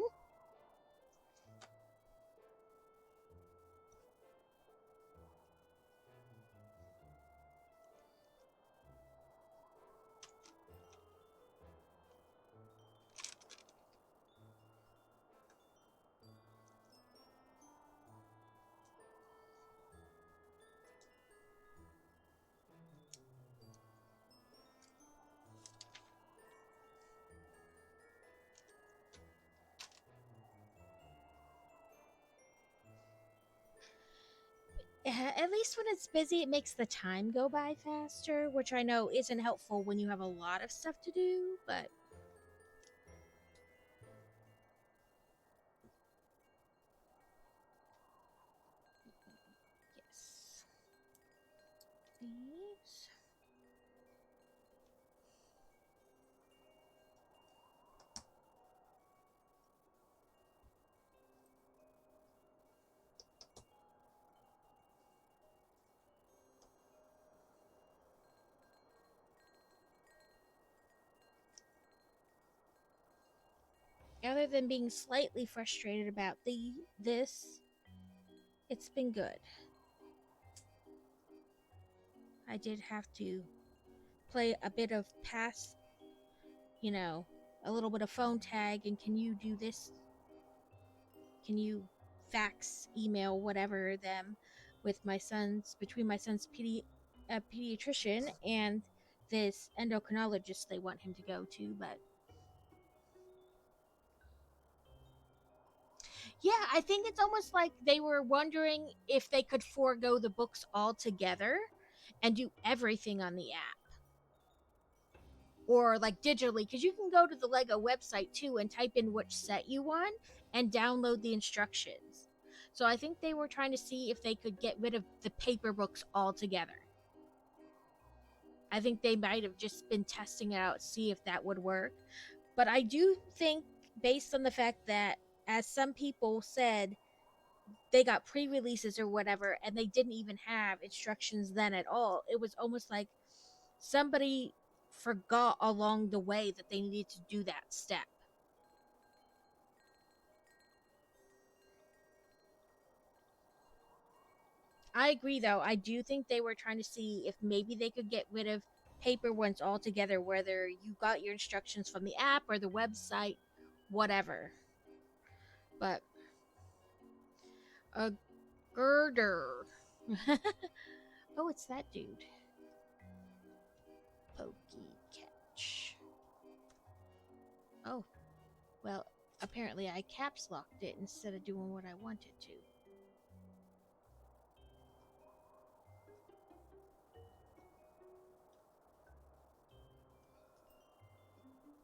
At least when it's busy, it makes the time go by faster, which I know isn't helpful when you have a lot of stuff to do, but yes. These. Other than being slightly frustrated about this, it's been good. I did have to play a bit of pass, you know, a little bit of phone tag, and can you do this? Can you fax, email, whatever them with my son's between my son's pediatrician and this endocrinologist they want him to go to, but yeah, I think it's almost like they were wondering if they could forego the books altogether and do everything on the app or like digitally, because you can go to the Lego website too and type in which set you want and download the instructions. So I think they were trying to see if they could get rid of the paper books altogether. I think they might have just been testing it out, see if that would work. But I do think, based on the fact that, as some people said, they got pre-releases or whatever and they didn't even have instructions then at all, it was almost like somebody forgot along the way that they needed to do that step. I agree, though. I do think they were trying to see if maybe they could get rid of paper ones altogether, whether you got your instructions from the app or the website, whatever. But a girder. Oh, it's that dude. Pokey catch. Oh, well, apparently I caps locked it instead of doing what I wanted to.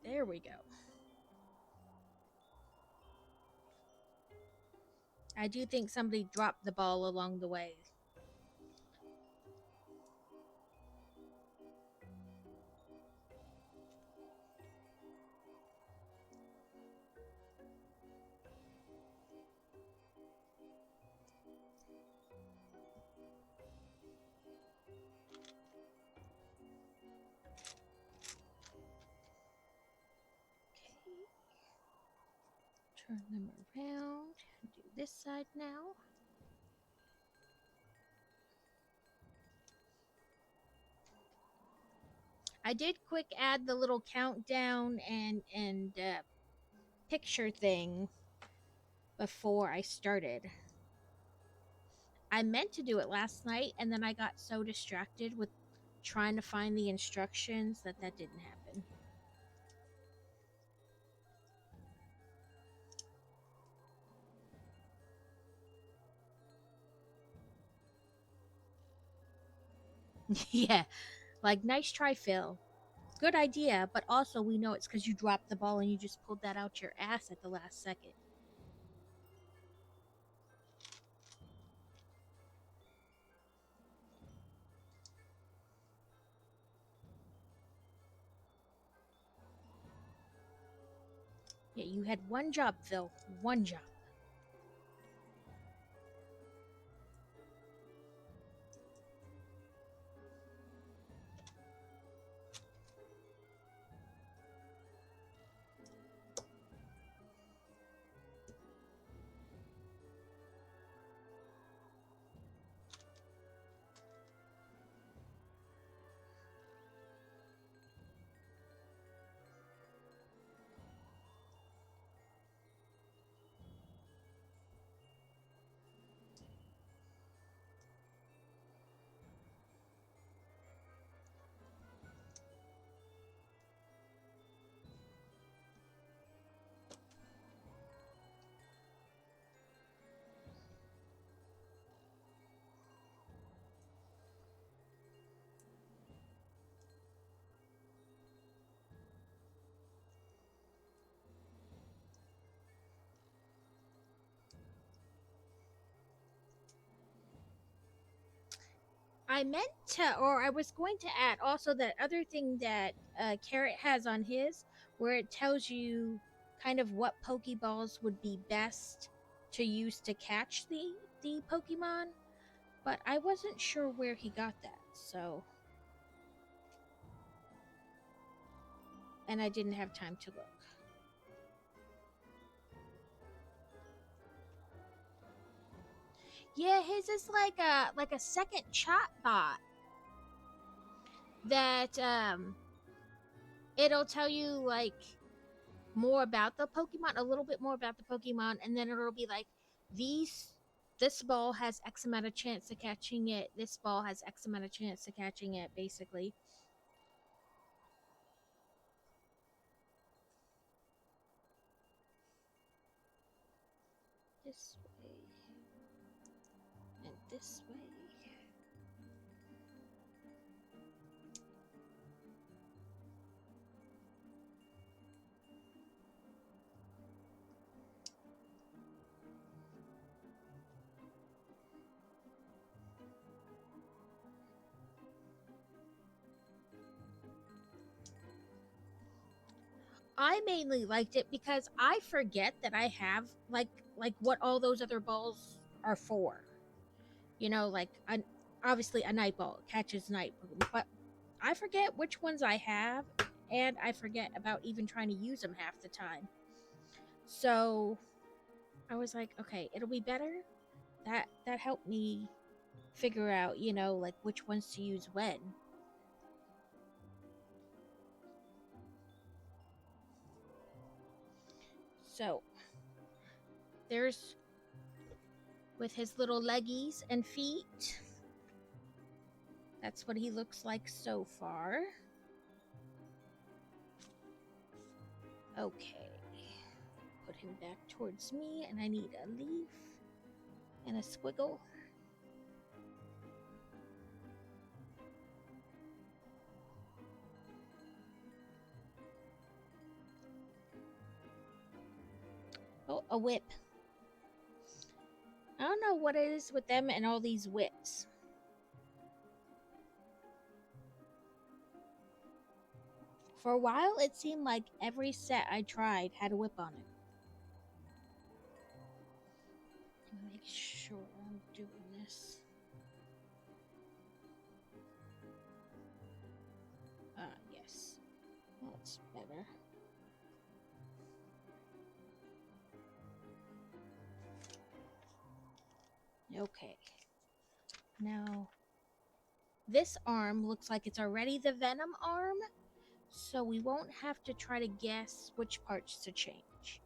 There we go. I do think somebody dropped the ball along the way. Okay. Turn them around. Do this side now. I did quick add the little countdown and picture thing before I started. I meant to do it last night, and then I got so distracted with trying to find the instructions that didn't happen. Yeah, like nice try, Phil. Good idea, but also we know it's because you dropped the ball and you just pulled that out your ass at the last second. Yeah, you had one job, Phil. One job. I meant to, or I was going to add also that other thing that Carrot has on his, where it tells you kind of what Pokeballs would be best to use to catch the Pokemon, but I wasn't sure where he got that, so, and I didn't have time to look. Yeah, his is like a second chat bot. that it'll tell you like more about the Pokemon, a little bit more about the Pokemon, and then it'll be like these this ball has X amount of chance of catching it. This ball has X amount of chance of catching it, basically. This way and this way. I mainly liked it because I forget that I have like what all those other balls are for. You know, like obviously a night ball catches night, but I forget which ones I have, and I forget about even trying to use them half the time. So I was like, okay, it'll be better. That helped me figure out, you know, like which ones to use when. So there's with his little leggies and feet. That's what he looks like so far. Okay. Put him back towards me, and I need a leaf and a squiggle. Oh, a whip. I don't know what it is with them and all these whips. For a while, it seemed like every set I tried had a whip on it. Make sure I'm doing this. Yes. That's better. Okay. Now, this arm looks like it's already the Venom arm, so we won't have to try to guess which parts to change.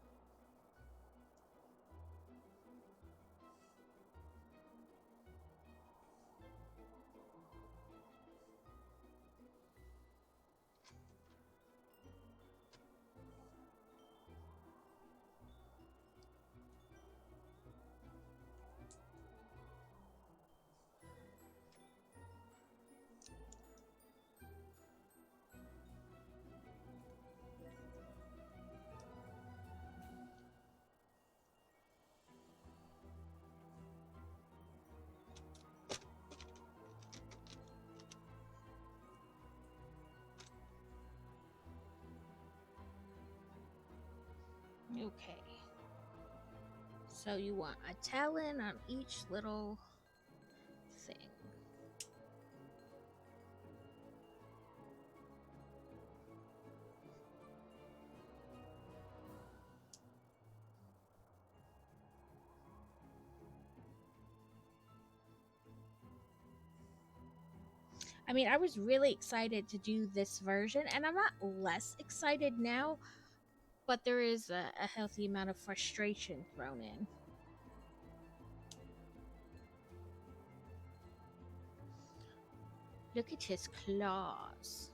Okay. So you want a talon on each little thing. I mean, I was really excited to do this version, and I'm not less excited now, but there is a healthy amount of frustration thrown in. Look at his claws.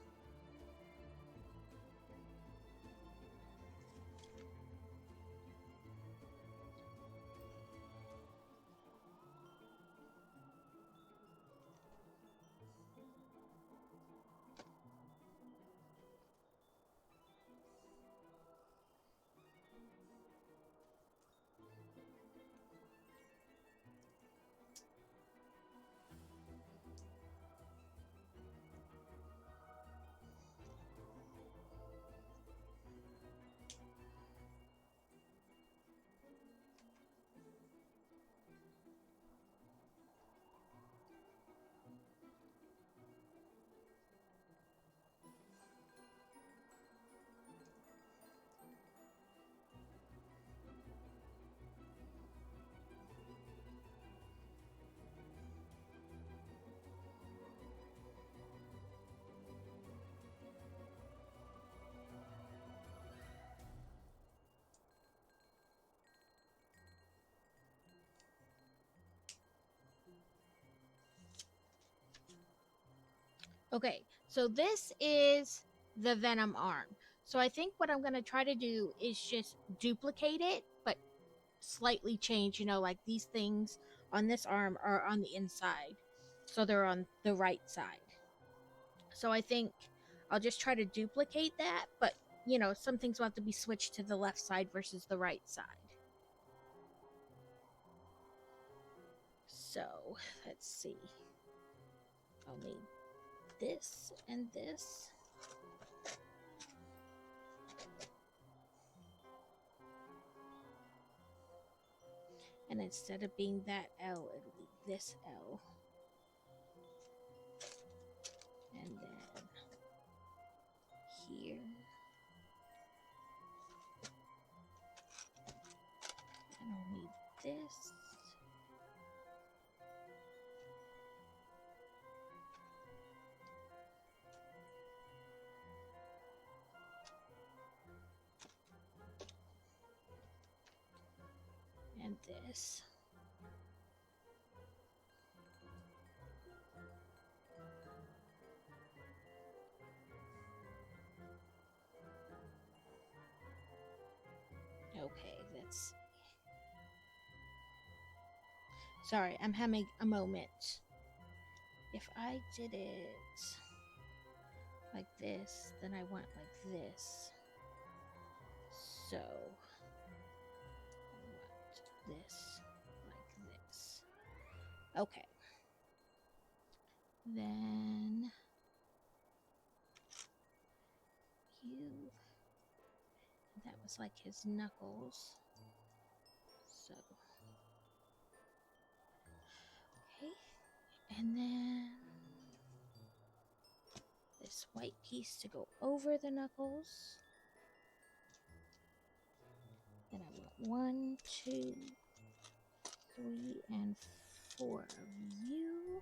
Okay, so this is the Venom arm. So I think what I'm going to try to do is just duplicate it, but slightly change, like these things on this arm are on the inside. So they're on the right side. So I think I'll just try to duplicate that, but some things will have to be switched to the left side versus the right side. So let's see. I'll need this and this. And instead of being that L, it'll be this L. And then here. And I'll need this. And this. Okay, that's... Sorry, I'm having a moment. If I did it like this, then I want like this. So I want this like this. Okay. Then you... That was like his knuckles. So... Okay. And then this white piece to go over the knuckles. Then I want 1, 2, 3, and 4 of you.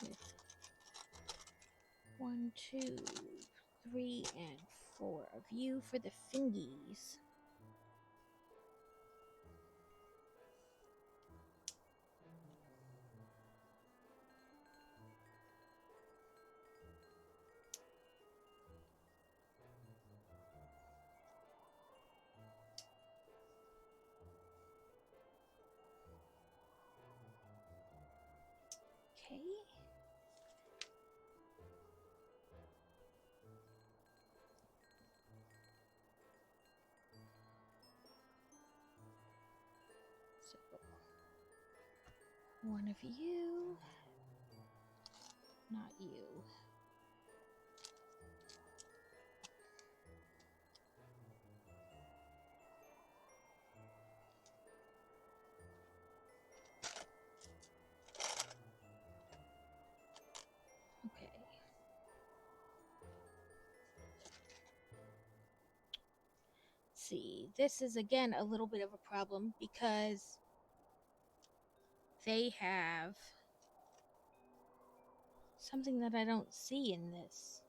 With 1, 2, 3, and 4 of you for the fingies. Okay. So, one of you, not you. Okay. See, this is again a little bit of a problem because they have something that I don't see in this.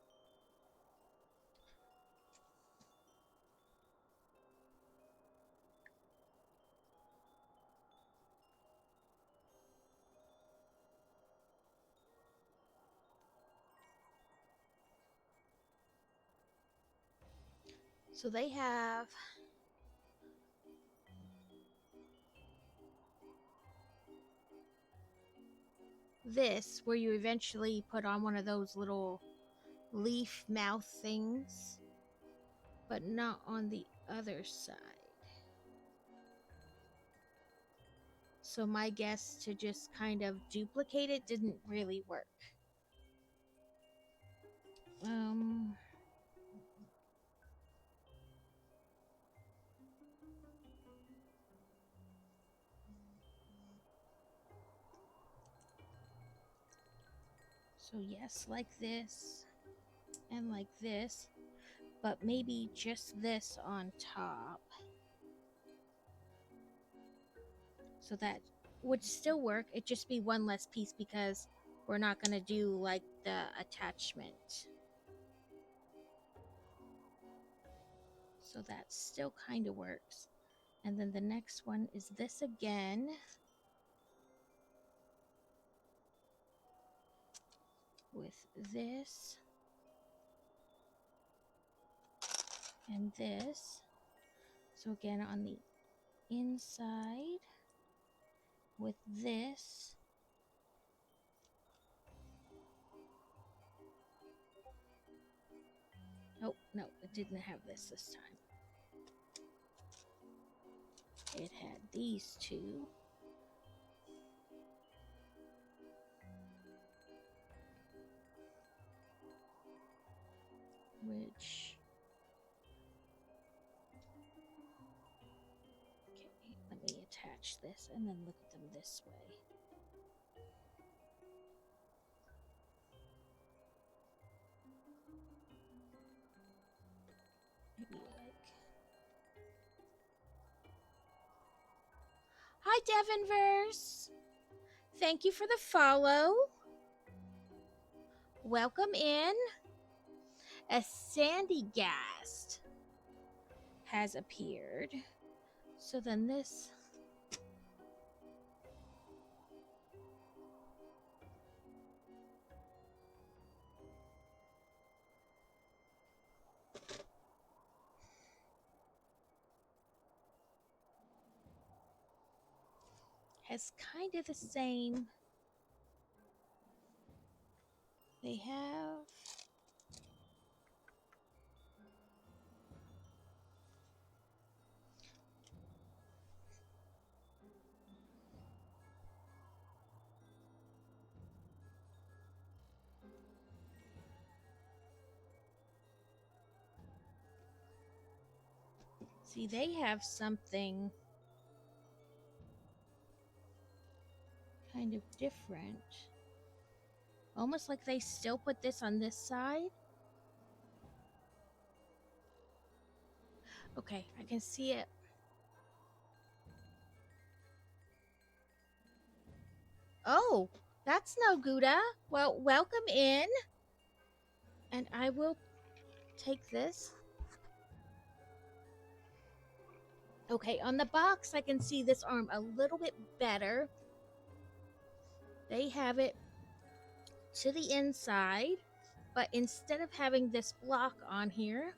So they have this where you eventually put on one of those little leaf mouth things, but not on the other side. So my guess to just kind of duplicate it didn't really work. So yes, like this and like this, but maybe just this on top. So that would still work. It'd just be one less piece because we're not going to do like the attachment. So that still kind of works. And then the next one is this again. with this and this. So again, on the inside with this. Oh, no, it didn't have this time. It had these two. Which... Okay, let me attach this and then look at them this way. Maybe like... Hi, Devonverse! Thank you for the follow. Welcome in. A Sandy Gast has appeared. So then this... has kind of the same... They have... See, they have something kind of different. Almost like they still put this on this side. Okay, I can see it. Oh, that's no Gouda. Well, welcome in. And I will take this. Okay, on the box, I can see this arm a little bit better. They have it to the inside, but instead of having this block on here,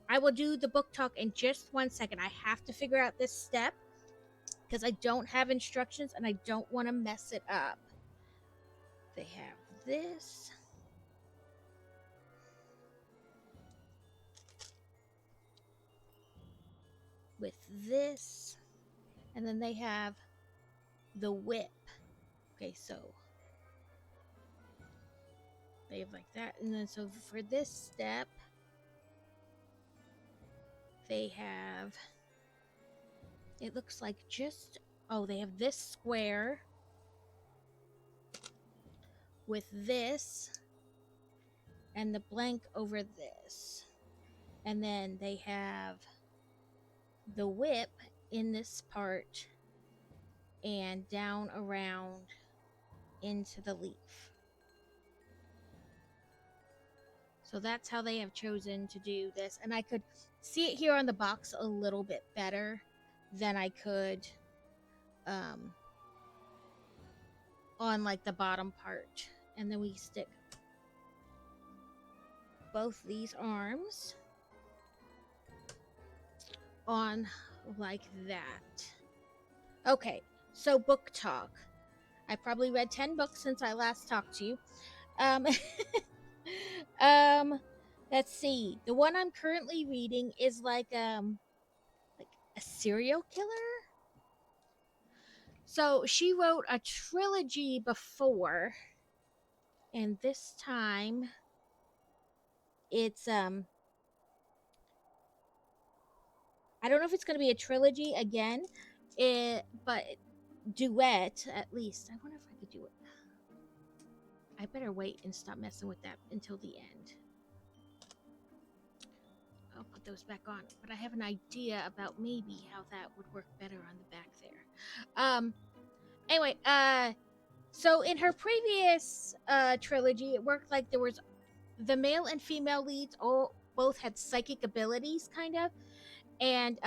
I will do the book talk in just 1 second. I have to figure out this step because I don't have instructions and I don't want to mess it up. They have this. With this. And then they have the whip. Okay, so they have like that. And then so for this step, they have, it looks like just, oh, they have this square with this and the blank over this. And then they have the whip in this part and down around into the leaf. So that's how they have chosen to do this. And I could see it here on the box a little bit better than I could on like the bottom part. And then we stick both these arms on like that. Okay, so book talk. I probably read 10 books since I last talked to you. Let's see. The one I'm currently reading is like a serial killer. So she wrote a trilogy before, and this time it's I don't know if it's going to be a trilogy again, but duet at least. I wonder if I could do it. I better wait and stop messing with that until the end. I'll put those back on, but I have an idea about maybe how that would work better on the back there. Anyway, so in her previous trilogy, it worked like there was the male and female leads both had psychic abilities, kind of, and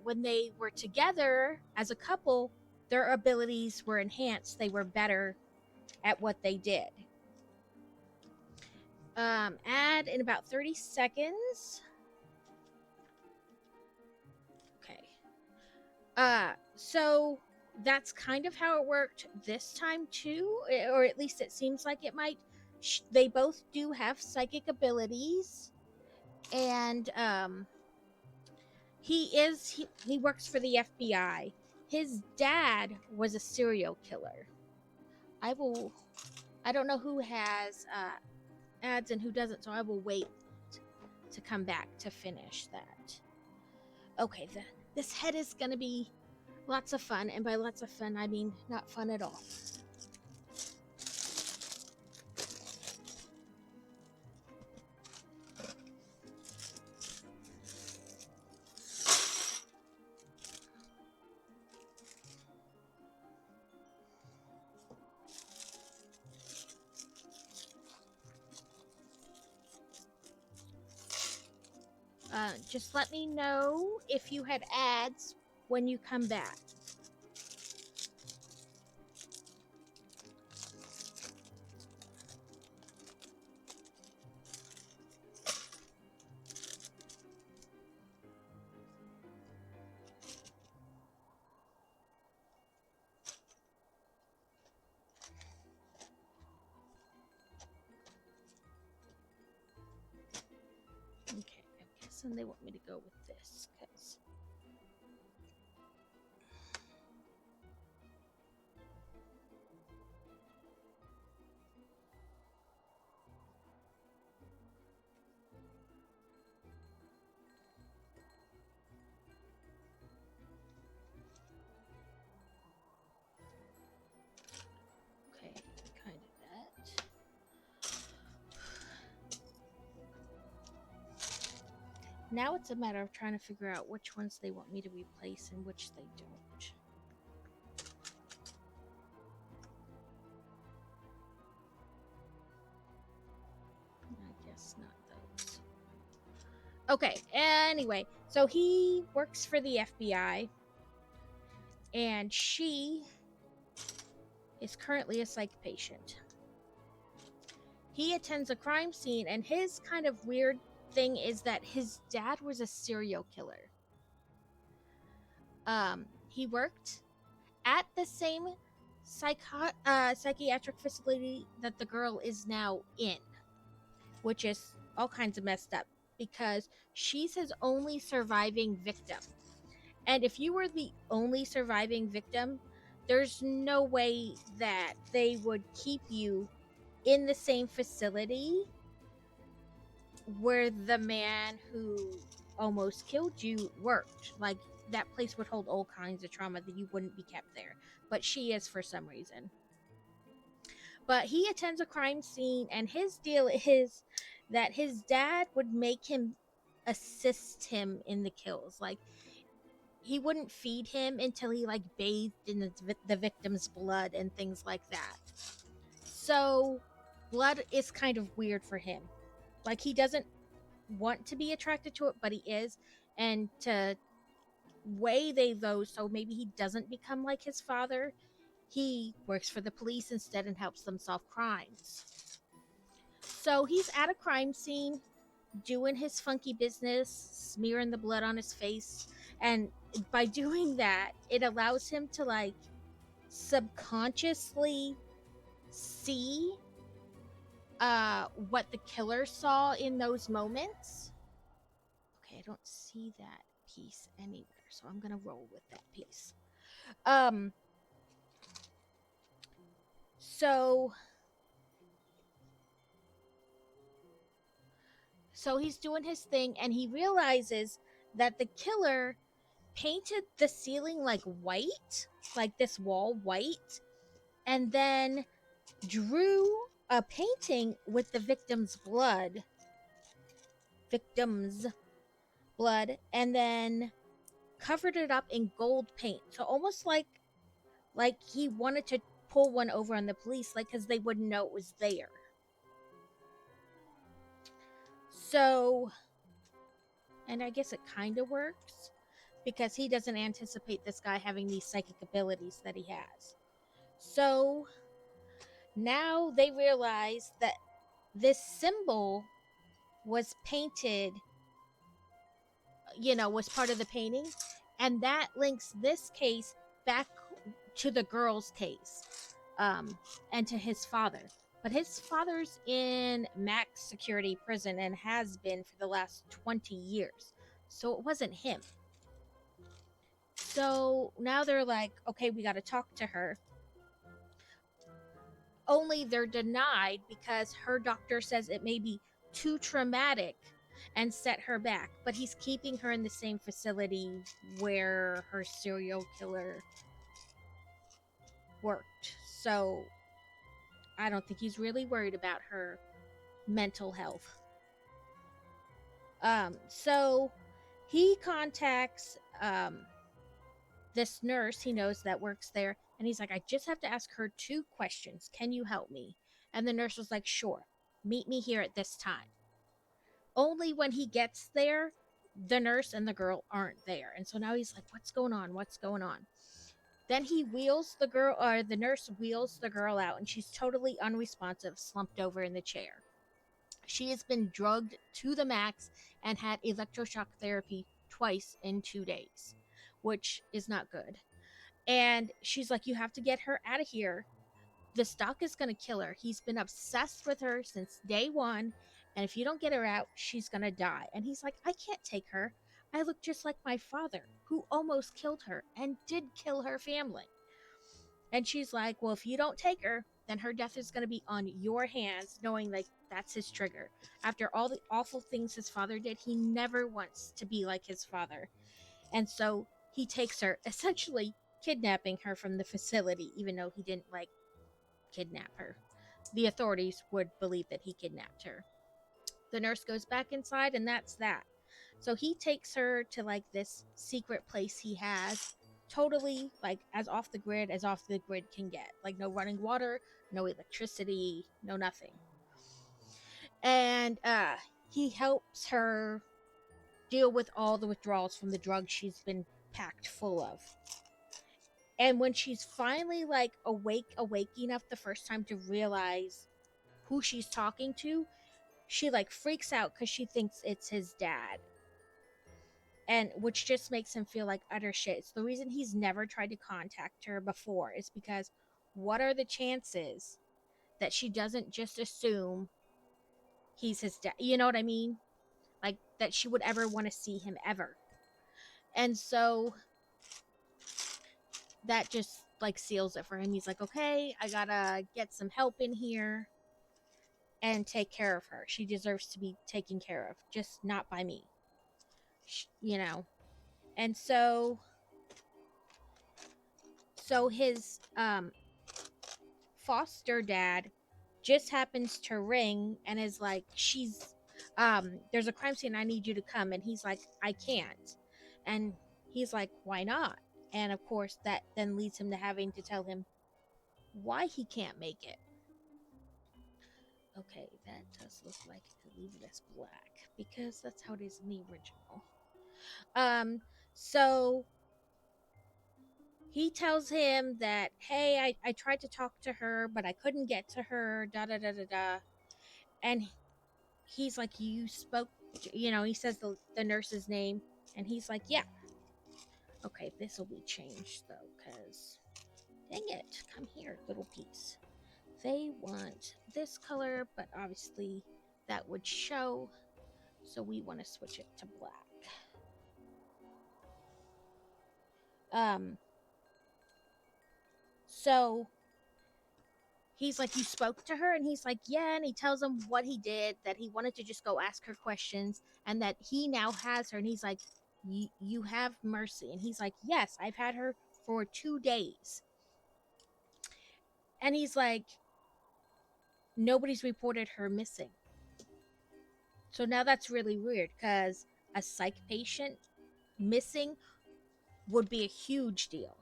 when they were together as a couple, their abilities were enhanced. They were better at what they did. Add in about 30 seconds. Okay. So that's kind of how it worked this time too, or at least it seems like it might. They both do have psychic abilities, and he works for the FBI. His dad was a serial killer. I will. I don't know who has ads and who doesn't, so I will wait to come back to finish that. Okay, this head is gonna be lots of fun, and by lots of fun, I mean not fun at all. Just let me know if you had ads when you come back. Okay, I'm guessing they want me to go with this because. Okay, kind of that. Now it's a matter of trying to figure out which ones they want me to replace and which they don't. I guess not those. Okay, anyway, so he works for the FBI, and she is currently a psych patient. He attends a crime scene, and his kind of weird thing is that his dad was a serial killer. He worked at the same psychiatric facility that the girl is now in, which is all kinds of messed up because she's his only surviving victim. And if you were the only surviving victim, there's no way that they would keep you in the same facility where the man who almost killed you worked. Like, that place would hold all kinds of trauma that you wouldn't be kept there. But she is for some reason. But he attends a crime scene, and his deal is that his dad would make him assist him in the kills. Like, he wouldn't feed him until he like bathed in the victim's blood and things like that. So blood is kind of weird for him. Like, he doesn't want to be attracted to it, but he is, and to weigh those so maybe he doesn't become like his father, he works for the police instead and helps them solve crimes. So he's at a crime scene doing his funky business, smearing the blood on his face, and by doing that, it allows him to like subconsciously see what the killer saw in those moments. Okay, I don't see that piece anywhere, so I'm gonna roll with that piece. So he's doing his thing, and he realizes that the killer painted the ceiling like white, like this wall white, and then drew a painting with the victim's blood, and then covered it up in gold paint. So almost like he wanted to pull one over on the police, like, because they wouldn't know it was there. So, and I guess it kind of works because he doesn't anticipate this guy having these psychic abilities that he has. So now they realize that this symbol was painted, was part of the painting, and that links this case back to the girl's case, and to his father. But his father's in max security prison and has been for the last 20 years. So it wasn't him. So now they're like, okay, we got to talk to her. Only they're denied because her doctor says it may be too traumatic and set her back. But he's keeping her in the same facility where her serial killer worked. So I don't think he's really worried about her mental health. So he contacts this nurse he knows that works there, and he's like, I just have to ask her 2 questions. Can you help me? And the nurse was like, sure, meet me here at this time. Only when he gets there, the nurse and the girl aren't there. And so now he's like, what's going on? What's going on? Then he wheels the girl, or the nurse wheels the girl out, and she's totally unresponsive, slumped over in the chair. She has been drugged to the max and had electroshock therapy twice in 2 days, which is not good. And she's like, you have to get her out of here. This doc is going to kill her. He's been obsessed with her since day one. And if you don't get her out, she's going to die. And he's like, I can't take her. I look just like my father, who almost killed her and did kill her family. And she's like, well, if you don't take her, then her death is going to be on your hands, knowing like that's his trigger. After all the awful things his father did, he never wants to be like his father. And so he takes her, essentially kidnapping her from the facility, even though he didn't like kidnap her. The authorities would believe that he kidnapped her. The nurse goes back inside, and that's that. So he takes her to like this secret place he has, totally like as off the grid can get. Like no running water, no electricity, no nothing. And he helps her deal with all the withdrawals from the drugs she's been packed full of. And when she's finally like awake enough the first time to realize who she's talking to, she like freaks out because she thinks it's his dad. And which just makes him feel like utter shit. It's the reason he's never tried to contact her before, is because what are the chances that she doesn't just assume he's his dad? You know what I mean? Like that she would ever want to see him ever. And so that just like seals it for him. He's like, okay, I gotta get some help in here and take care of her. She deserves to be taken care of, just not by me. You know. And so his foster dad just happens to ring and is like, she's there's a crime scene, I need you to come. And he's like, I can't. And he's like, why not? And of course that then leads him to having to tell him why he can't make it. Okay, that does look like I could leave it as black because that's how it is in the original. So he tells him that, hey, I tried to talk to her, but I couldn't get to her, da da da da da. And he's like, you spoke, he says the nurse's name, and he's like, yeah. Okay, this will be changed though, because dang it, come here, little piece. They want this color, but obviously that would show, so we want to switch it to black. So he's like, you spoke to her? And he's like, yeah. And he tells him what he did, that he wanted to just go ask her questions, and that he now has her. And he's like, you have mercy. And he's like, yes, I've had her for 2 days. And he's like, nobody's reported her missing. So now that's really weird, because a psych patient missing would be a huge deal,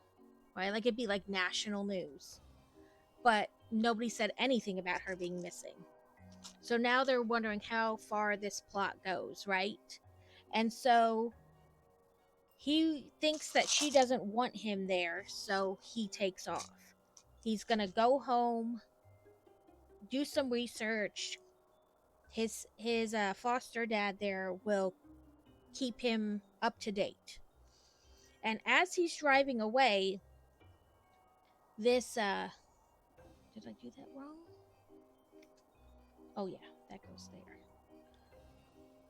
right? Like it'd be like national news. But nobody said anything about her being missing. So now they're wondering how far this plot goes, right? And so he thinks that she doesn't want him there, so he takes off. He's gonna go home, do some research, his foster dad there will keep him up to date. And as he's driving away, this did I do that wrong? Oh yeah, that goes there.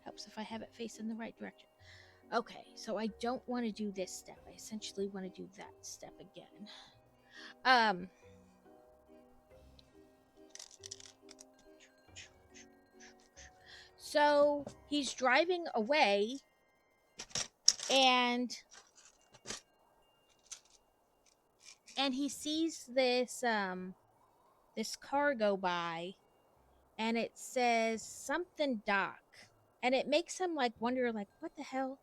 Helps if I have it facing the right direction. Okay, so I don't want to do this step. I essentially want to do that step again. So he's driving away, and he sees this this car go by, and it says something dock, and it makes him like wonder, like, what the hell.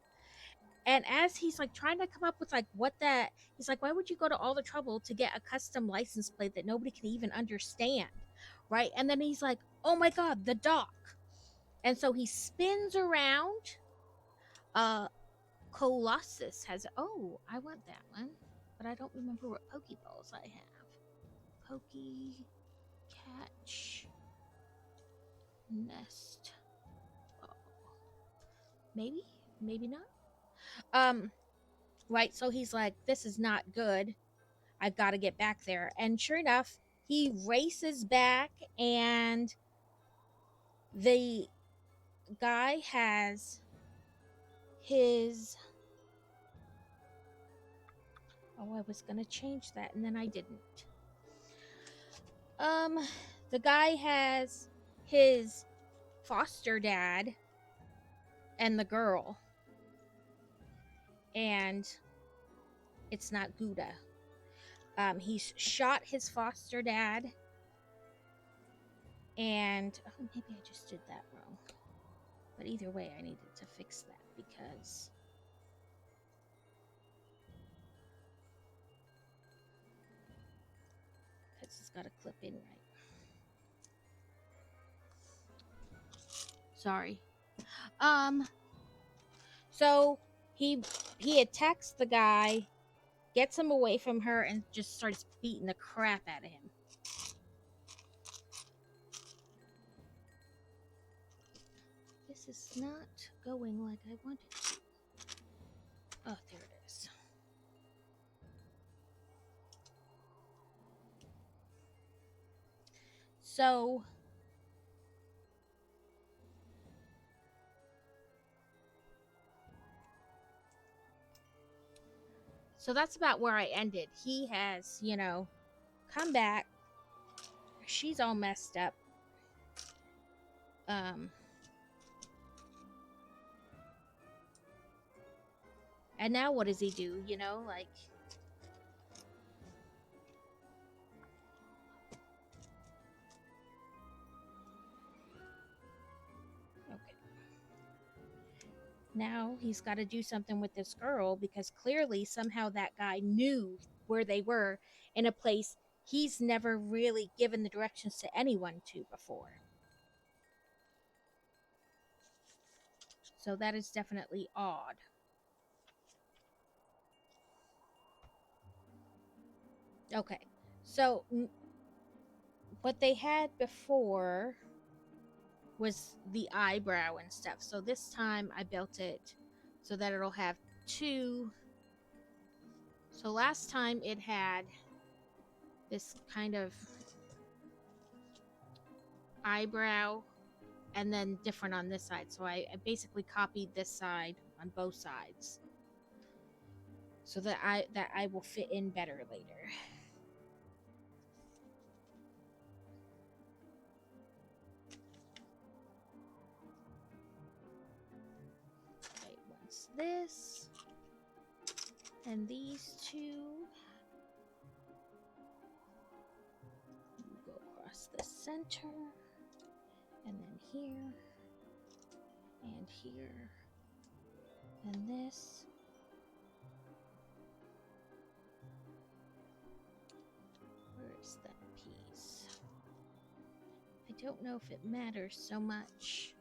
And as he's like trying to come up with like what that, he's like, why would you go to all the trouble to get a custom license plate that nobody can even understand, right? And then he's like, oh my god, the dock. And so he spins around. Colossus has, oh, I want that one, but I don't remember what Pokeballs I have. Pokey catch nest. Oh. Maybe not. Right, so he's like, this is not good. I've got to get back there. And sure enough, he races back, and the guy has his, oh, I was gonna change that and then I didn't. The guy has his foster dad and the girl, and it's not Gouda. He's shot his foster dad, and oh, maybe I just did that wrong. But either way, I needed to fix that because it's got to clip in right. Sorry. So he attacks the guy, gets him away from her, and just starts beating the crap out of him. This is not going like I wanted to. Oh, there it is. So that's about where I ended. He has, come back. She's all messed up. And now what does he do? Like, okay. Now he's got to do something with this girl, because clearly somehow that guy knew where they were in a place he's never really given the directions to anyone to before. So that is definitely odd. Okay, so what they had before was the eyebrow and stuff. So this time I built it so that it'll have two. So last time it had this kind of eyebrow and then different on this side. So I basically copied this side on both sides so that I will fit in better later. Okay, once this and these two go across the center, and then here and here, and this. Where's that piece? I don't know if it matters so much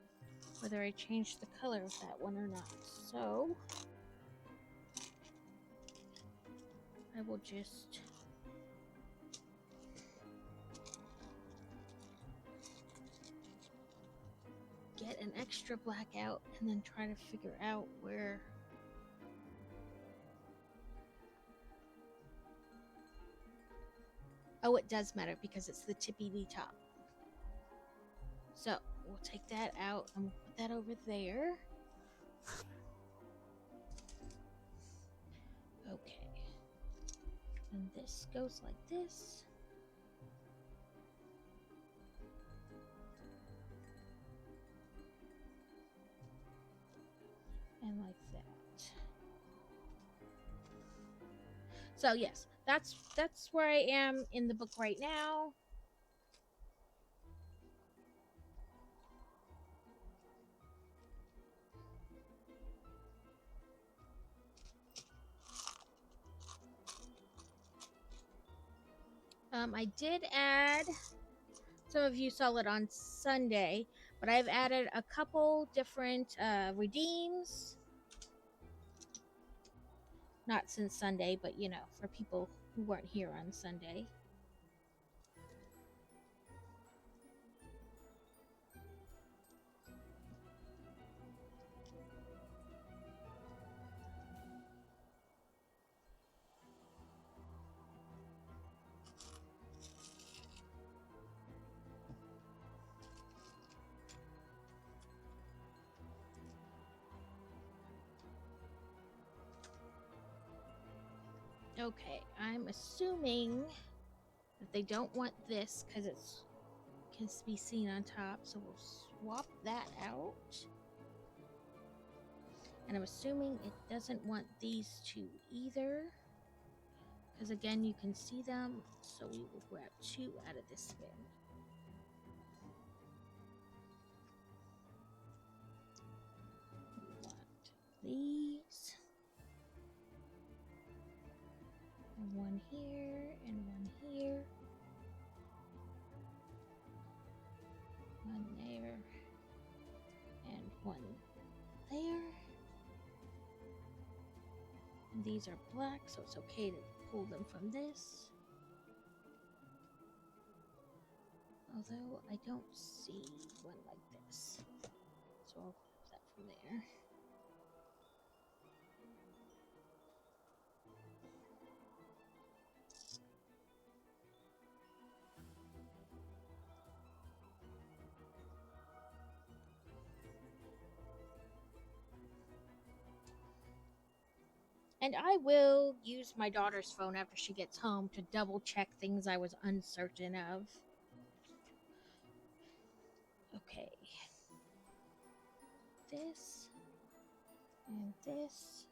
whether I change the color of that one or not. So I will just extra black out and then try to figure out where. Oh, it does matter because it's the tippy top. So we'll take that out and we'll put that over there. Okay. And this goes like this. And like that. So yes, that's where I am in the book right now. I did add, some of you saw it on Sunday, but I've added a couple different redeems. Not since Sunday, but you know, for people who weren't here on Sunday. Okay, I'm assuming that they don't want this because it can be seen on top, so we'll swap that out. And I'm assuming it doesn't want these two either, because again, you can see them, so we will grab two out of this bin. We want these. And one here, and one here. One there, and one there. And these are black, so it's okay to pull them from this. Although I don't see one like this. So I'll grab that from there. And I will use my daughter's phone after she gets home to double check things I was uncertain of. Okay. This. And this.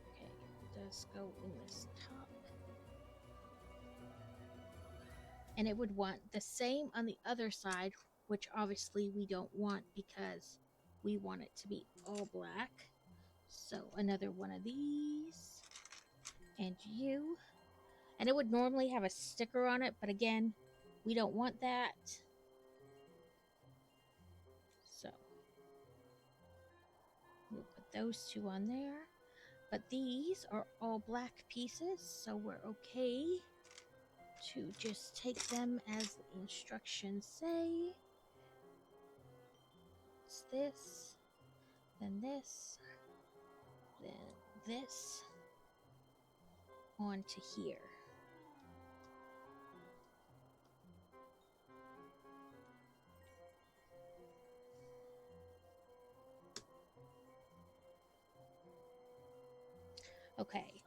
Okay, it does go in this top. And it would want the same on the other side, which obviously we don't want because we want it to be all black. So another one of these. And you. And it would normally have a sticker on it, but again, we don't want that. So we'll put those two on there. But these are all black pieces, so we're okay to just take them as the instructions say. It's this, then this, then this, onto here. Okay,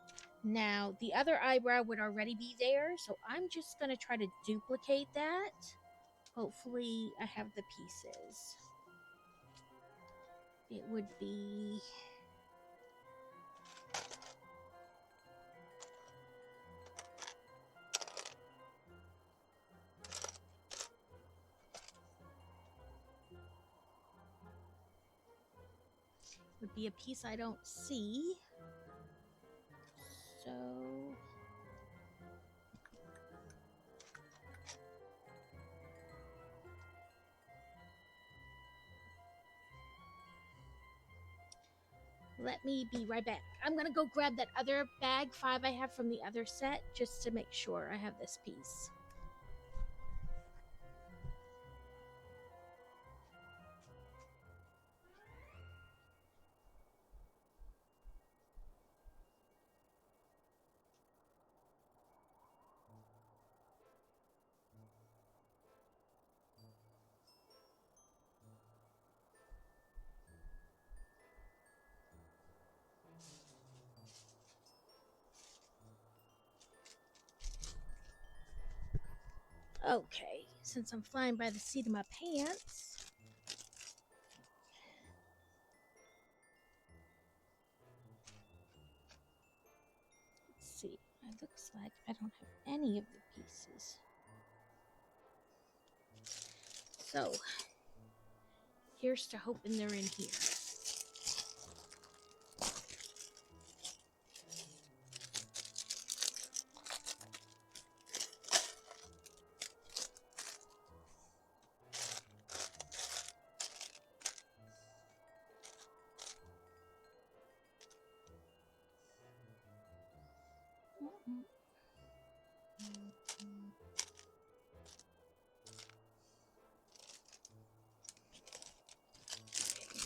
now the other eyebrow would already be there, so I'm just going to try to duplicate that. Hopefully I have the pieces. It would be... would be a piece I don't see. So... Let me be right back. I'm gonna go grab that other bag 5 I have from the other set just to make sure I have this piece. Okay, since I'm flying by the seat of my pants, let's see. It looks like I don't have any of the pieces. So, here's to hoping they're in here.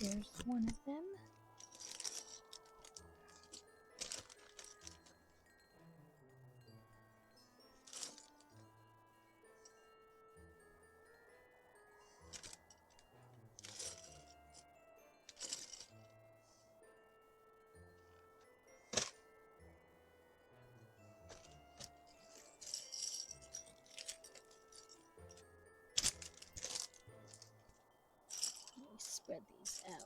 There's one of them. Let me spread these out.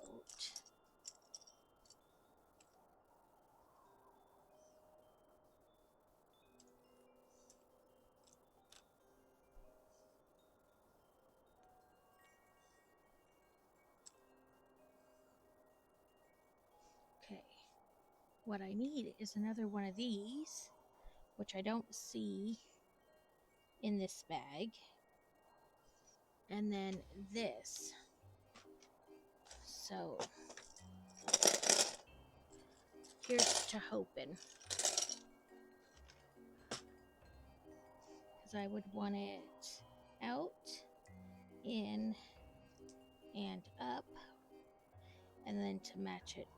Okay. What I need is another one of these, which I don't see in this bag. And then this. So, here's to hoping. Because I would want it out, in, and up. And then to match it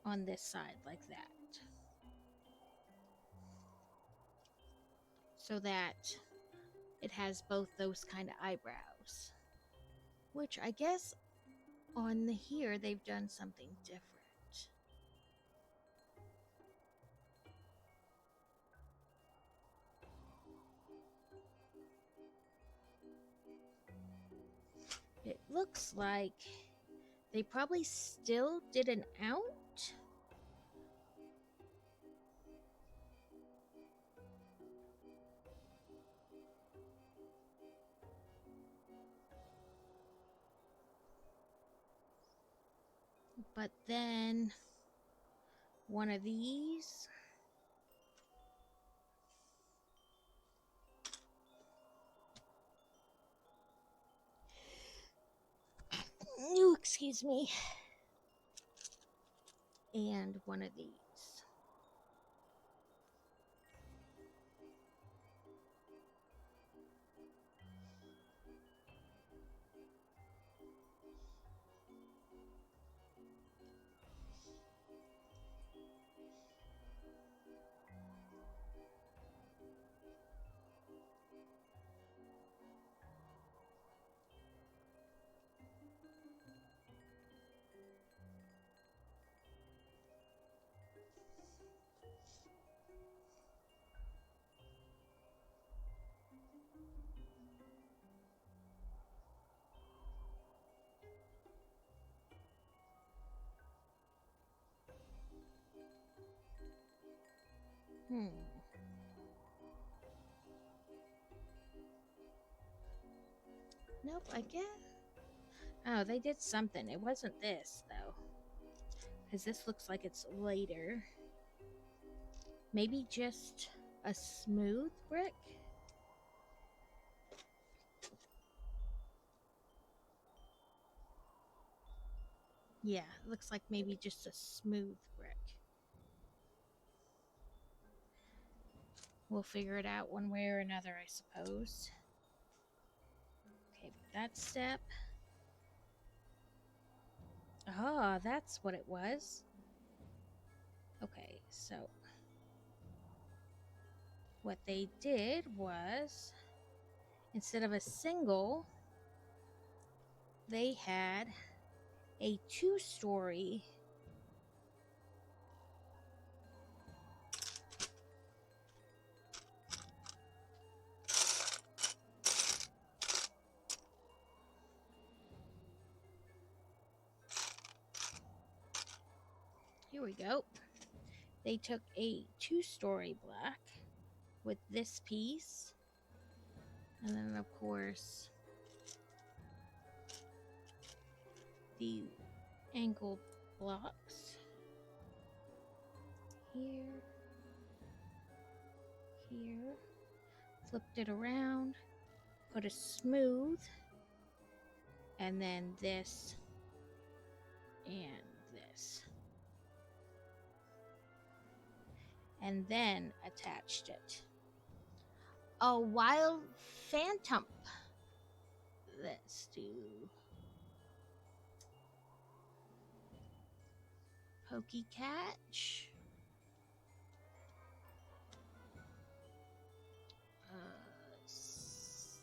on this side like that. So that it has both those kind of eyebrows. Which I guess on here they've done something different. It looks like they probably still did an out. But then one of these. Ooh, excuse me. And one of these. Nope, I guess. Oh, they did something. It wasn't this, though. Because this looks like it's later. Maybe just a smooth brick? Yeah, looks like maybe just a smooth brick. We'll figure it out one way or another, I suppose. Okay, that step. Ah, that's what it was. Okay, so what they did was, instead of a single, they had a two-story. Here we go. They took a two-story black with this piece, and then of course the angled blocks here, here, flipped it around, put a smooth, and then this and this, and then attached it. A wild phantom. Let's do pokey catch.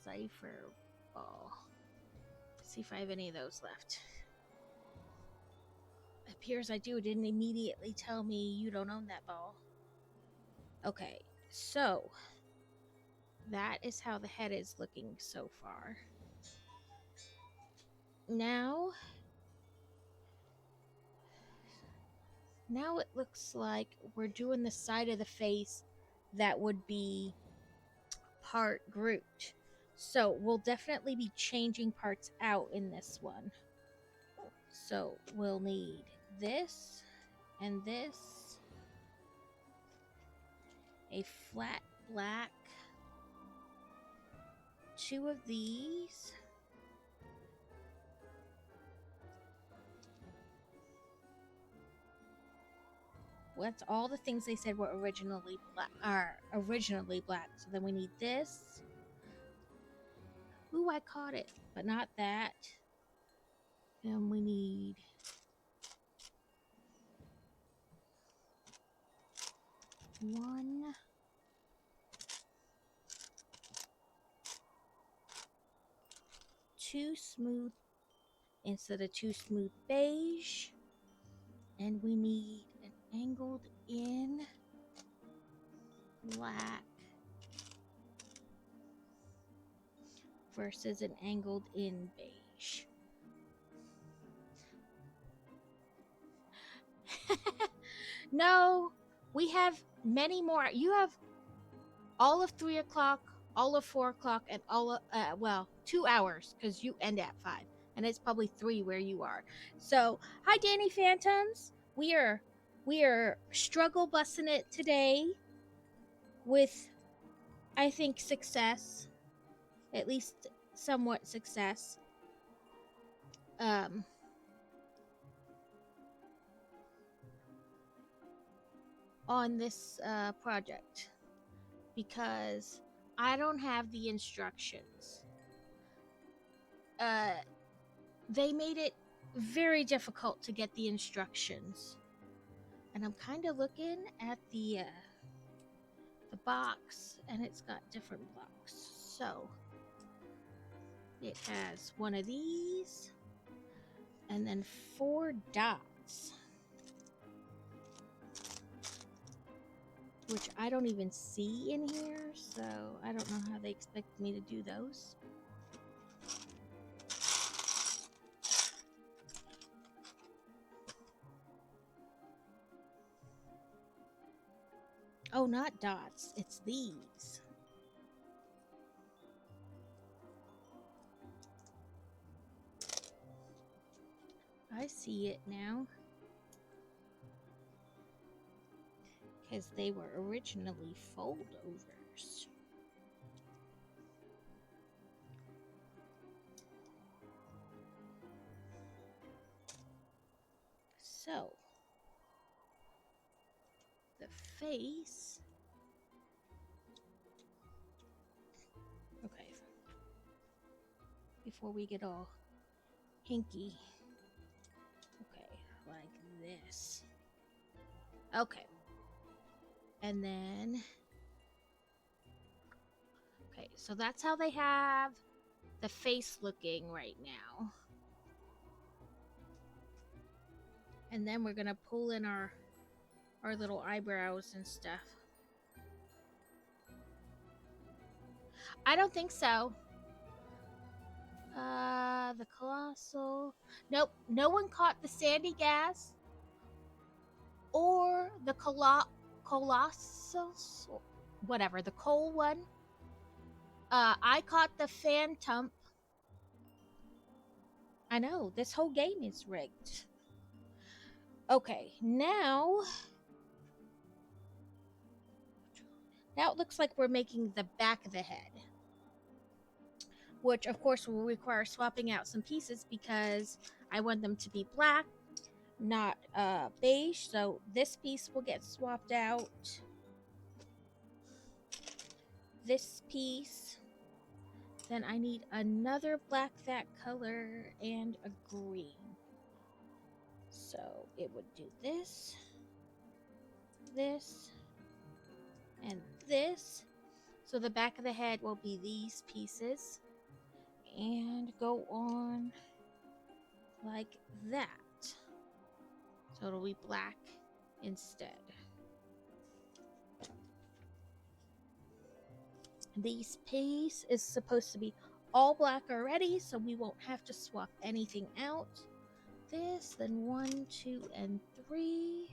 Cipher ball. See if I have any of those left. Appears I do. It didn't immediately tell me you don't own that ball. Okay, so that is how the head is looking so far. Now it looks like we're doing the side of the face that would be part Groot. So we'll definitely be changing parts out in this one. So we'll need this and this, a flat black, two of these, what's all the things they said were originally black. So then we need this. Ooh, I caught it, but not that. Then we need one, two smooth instead of two smooth beige, and we need an angled in black versus an angled in beige. No, we have many more. You have all of 3 o'clock, all of 4 o'clock, and all of, 2 hours, because you end at 5. And it's probably 3 where you are. So, hi Danny Phantoms. We are struggle bussing it today with, I think, success. At least somewhat success. On this project, because I don't have the instructions. They made it very difficult to get the instructions, and I'm kind of looking at the box, and it's got different blocks. So it has one of these, and then 4 dots, which I don't even see in here, so I don't know how they expect me to do those. Oh, not dots, it's these. I see it now. Because they were originally foldovers. So, the face. Okay. Before we get all hinky. Okay, like this. Okay. And then, okay, so that's how they have the face looking right now. And then we're going to pull in our little eyebrows and stuff. I don't think so. The colossal. Nope, no one caught the sandy gas or the colossal, whatever, the coal one. I caught the phantom. I know, this whole game is rigged. Okay, now it looks like we're making the back of the head, which of course will require swapping out some pieces because I want them to be black, not beige. So this piece will get swapped out. This piece. Then I need another black that color and a green. So it would do this, this, and this. So the back of the head will be these pieces and go on like that. So it'll be black instead. This piece is supposed to be all black already, so we won't have to swap anything out. This, then 1, 2, and 3.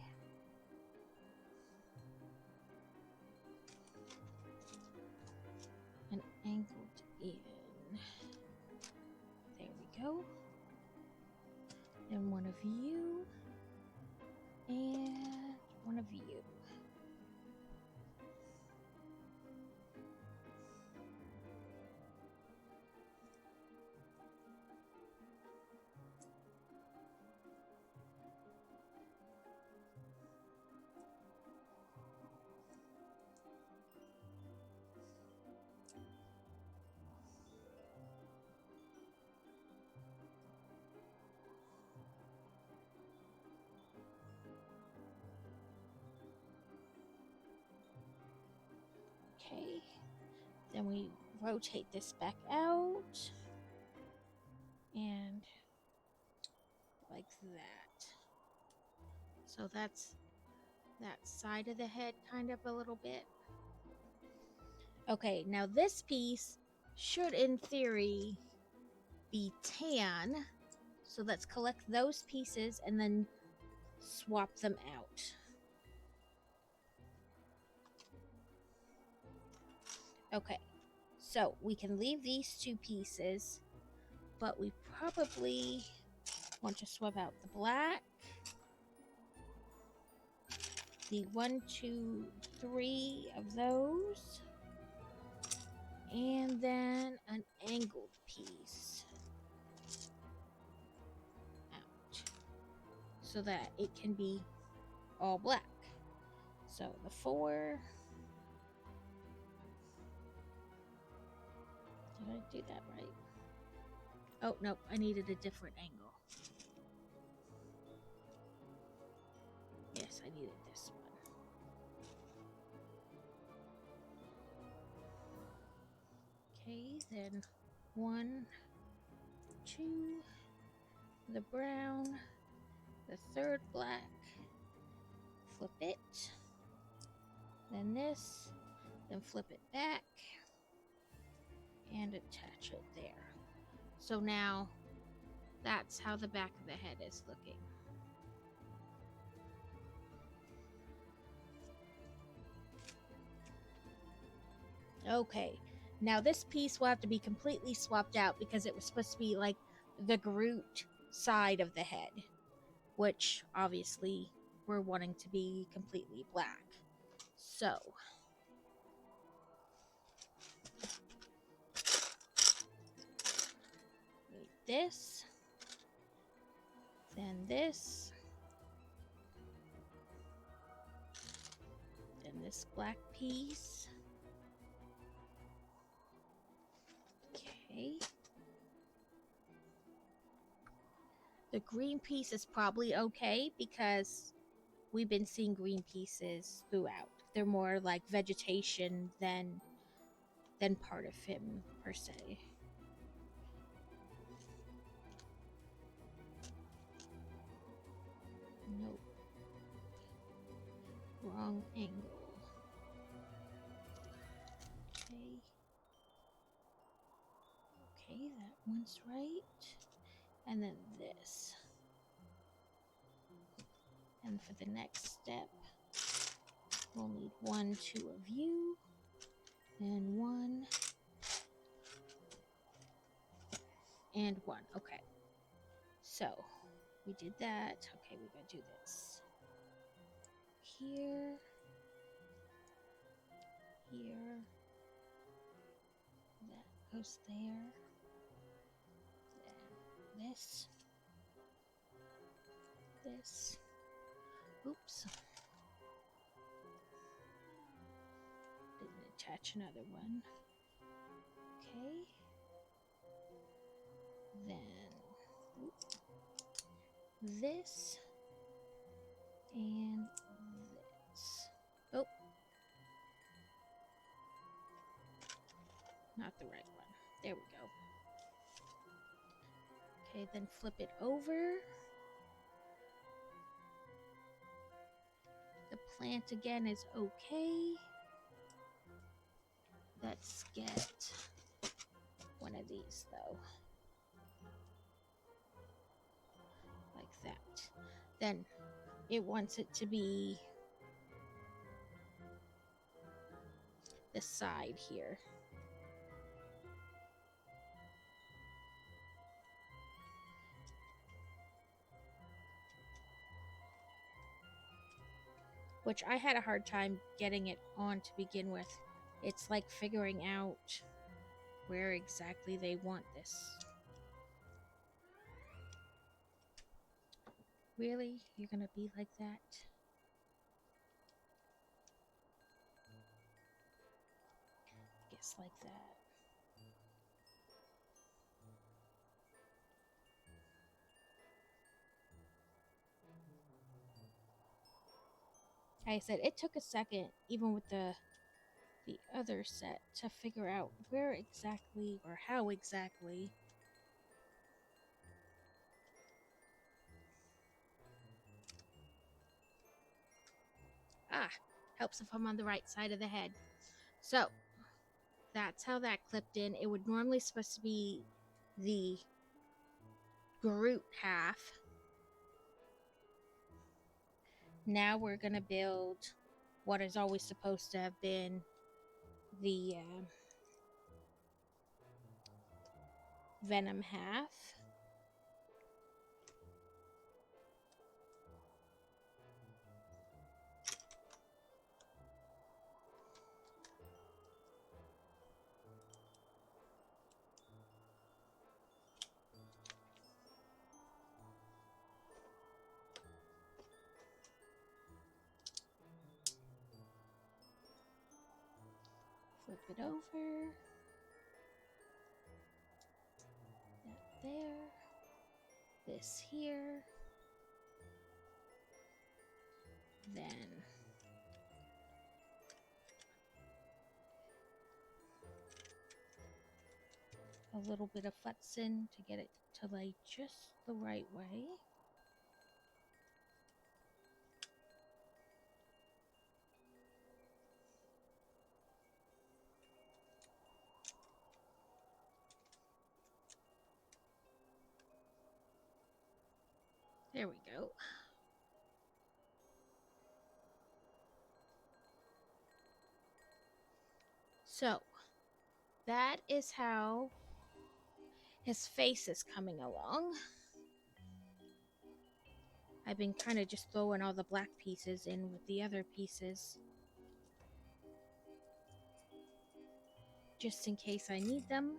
And angled in. There we go. Then one of you. And one of you. Okay, then we rotate this back out and like that. So that's that side of the head kind of a little bit. Okay, now this piece should in theory be tan. So let's collect those pieces and then swap them out. Okay, so we can leave these two pieces, but we probably want to swap out the black, the 1, 2, 3 of those, and then an angled piece out so that it can be all black. So the 4. Did I do that right? Oh, no, I needed a different angle. Yes, I needed this one. Okay, then 1, 2, the brown, the third black, flip it, then this, then flip it back, and attach it there. So now that's how the back of the head is looking. Okay, now this piece will have to be completely swapped out because it was supposed to be like the Groot side of the head, which obviously we're wanting to be completely black. So this, then this, this black piece. Okay. The green piece is probably okay because we've been seeing green pieces throughout. They're more like vegetation than part of him per se. Nope. Wrong angle. Okay. Okay, that one's right. And then this. And for the next step, we'll need 1, 2 of you. And 1. And 1. Okay. So, we did that. Okay, we gotta do this. Here. Here. That goes there. Then this. This. Oops. Didn't attach another one. Okay. Then this and this. Oh. Not the right one. There we go. Okay, then flip it over. The plant again is okay. Let's get one of these though. Like that. Then it wants it to be the side here. Which I had a hard time getting it on to begin with. It's like figuring out where exactly they want this. Really? You're gonna be like that? Guess like that. Like I said, it took a second, even with the other set, to figure out where exactly or how exactly. Ah, helps if I'm on the right side of the head. So, that's how that clipped in. It would normally supposed to be the Groot half. Now we're going to build what is always supposed to have been the Venom half. Flip it over. That there. This here. Then a little bit of futzing to get it to lay just the right way. There we go. So, that is how his face is coming along. I've been kind of just throwing all the black pieces in with the other pieces, just in case I need them.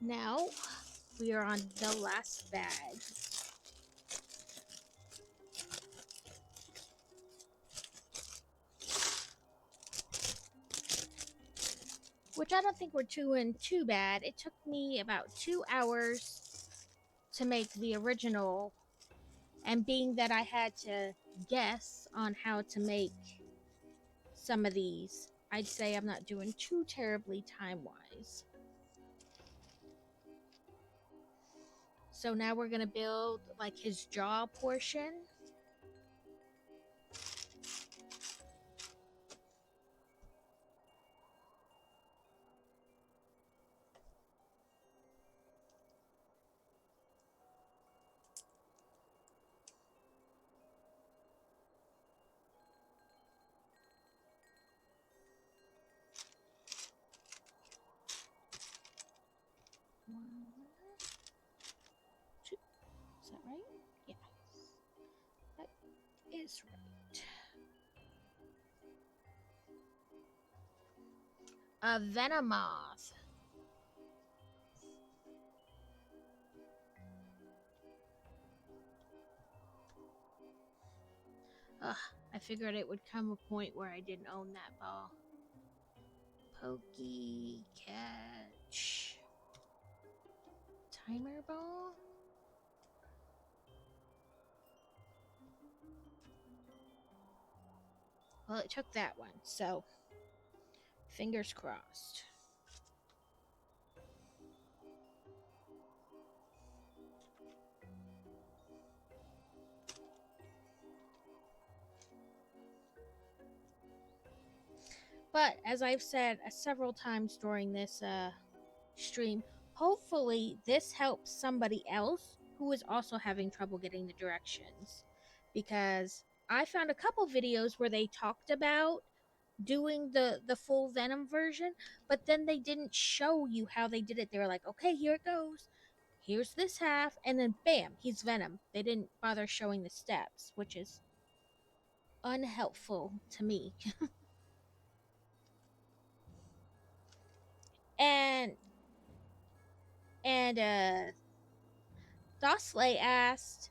Now, We are on the last bag. Which I don't think we're doing too bad. It took me about 2 hours to make the original, and being that I had to guess on how to make some of these, I'd say I'm not doing too terribly time-wise. So now we're gonna build like his jaw portion. One, two. Is that right? Yeah, that is right. A Venomized. Ugh, I figured it would come a point where I didn't own that ball. Pokey catch. Timer ball? Well, it took that one, so fingers crossed. But as I've said several times during this stream, hopefully this helps somebody else who is also having trouble getting the directions. Because I found a couple videos where they talked about doing the full Venom version, but then they didn't show you how they did it. They were like, okay, here it goes. Here's this half, and then bam, he's Venom. They didn't bother showing the steps, which is unhelpful to me. and and Dosley asked,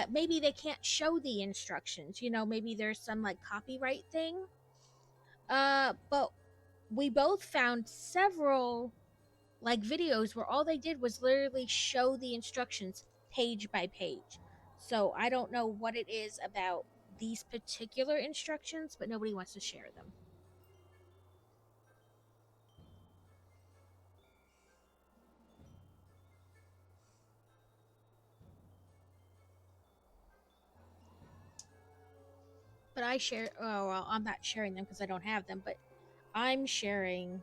maybe they can't show the instructions. You know, maybe there's some like copyright thing. But we both found several like videos where all they did was literally show the instructions page by page. So I don't know what it is about these particular instructions, but nobody wants to share them. But I share, oh, well, I'm not sharing them because I don't have them, but I'm sharing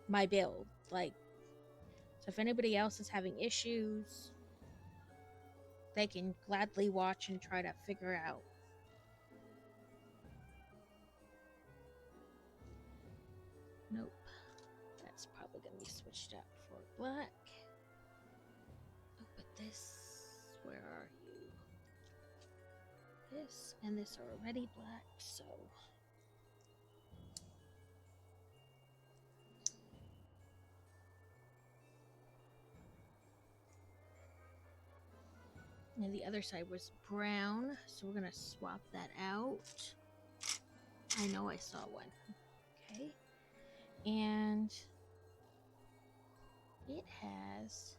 my build. Like, so if anybody else is having issues, they can gladly watch and try to figure out. Nope. That's probably going to be switched out for black. Oh, but this, where are you? This and this are already black, so. And the other side was brown, so we're going to swap that out. I know I saw one. Okay. And it has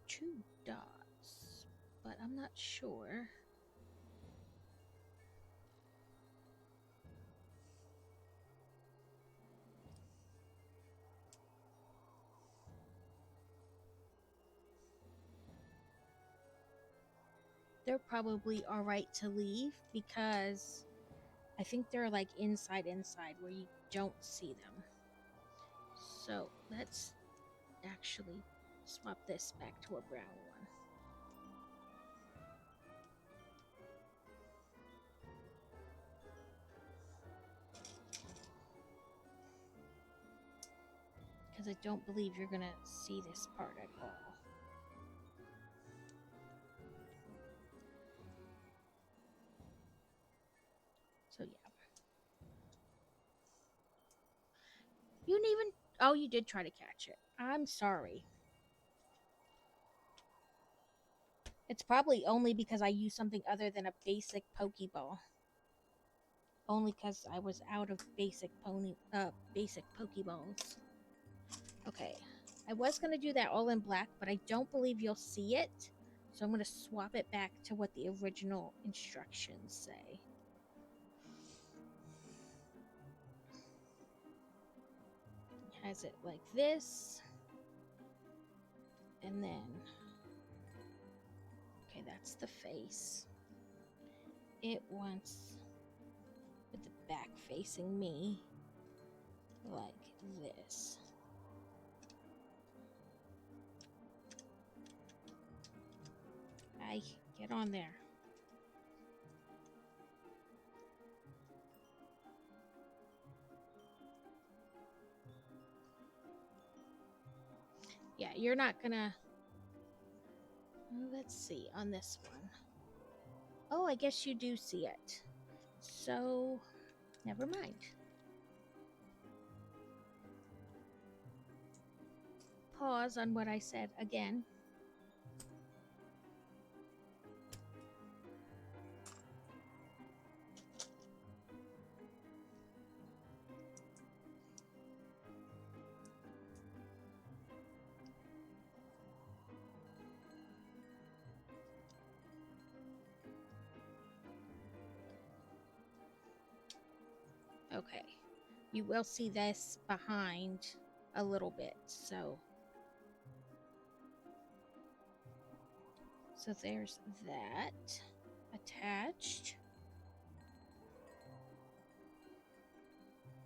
2 dots, but I'm not sure. They're probably alright to leave because I think they're like inside where you don't see them. So let's actually swap this back to a brown one. Because I don't believe you're gonna see this part at all. So yeah. You didn't even, Oh, you did try to catch it. I'm sorry. It's probably only because I used something other than a basic Pokeball. Only because I was out of basic Pokeballs. Okay. I was going to do that all in black, but I don't believe you'll see it. So I'm going to swap it back to what the original instructions say. It has it like this. And then... Okay, that's the face. It wants... with the back facing me. Like this. Get on there. Yeah, you're not gonna... Let's see on this one. Oh, I guess you do see it. So, never mind. Pause on what I said again. Okay. You will see this behind a little bit, so there's that attached.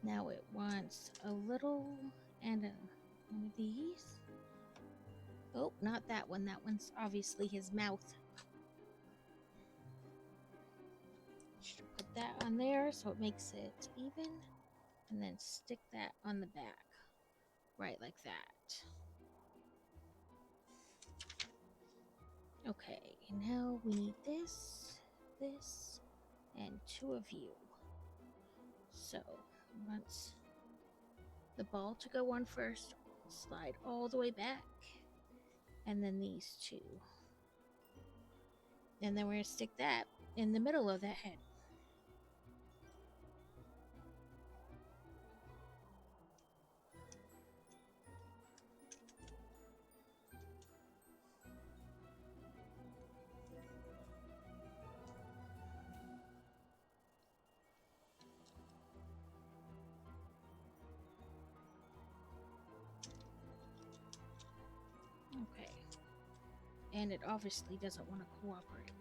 Now it wants a little and one of these. Oh, not that one. That one's obviously his mouth. Just put that on there so it makes it even. And then stick that on the back. Right like that. Okay, now we need this, and 2 of you. So, once the ball to go on first, slide all the way back, and then these 2. And then we're going to stick that in the middle of that head. Okay. And it obviously doesn't want to cooperate.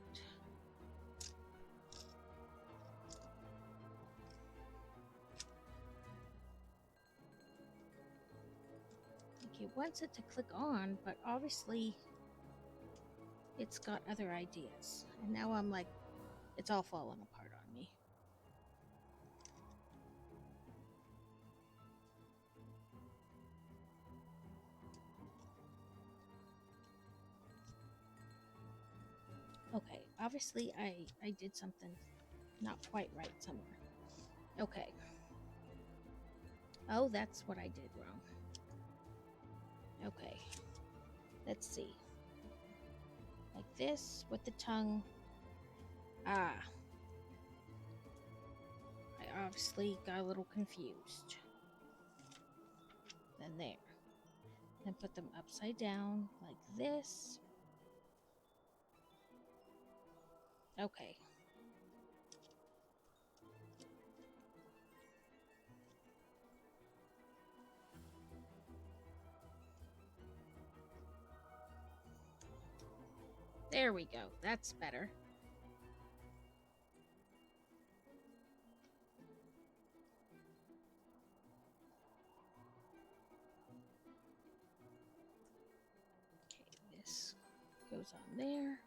Like it wants it to click on, but obviously it's got other ideas. And now I'm like, it's all falling apart on me. Okay, obviously I did something not quite right somewhere. Okay. Oh, that's what I did wrong. Okay. Let's see. Like this with the tongue. Ah. I obviously got a little confused. Then there. Then put them upside down like this. Okay. There we go. That's better. Okay, this goes on there.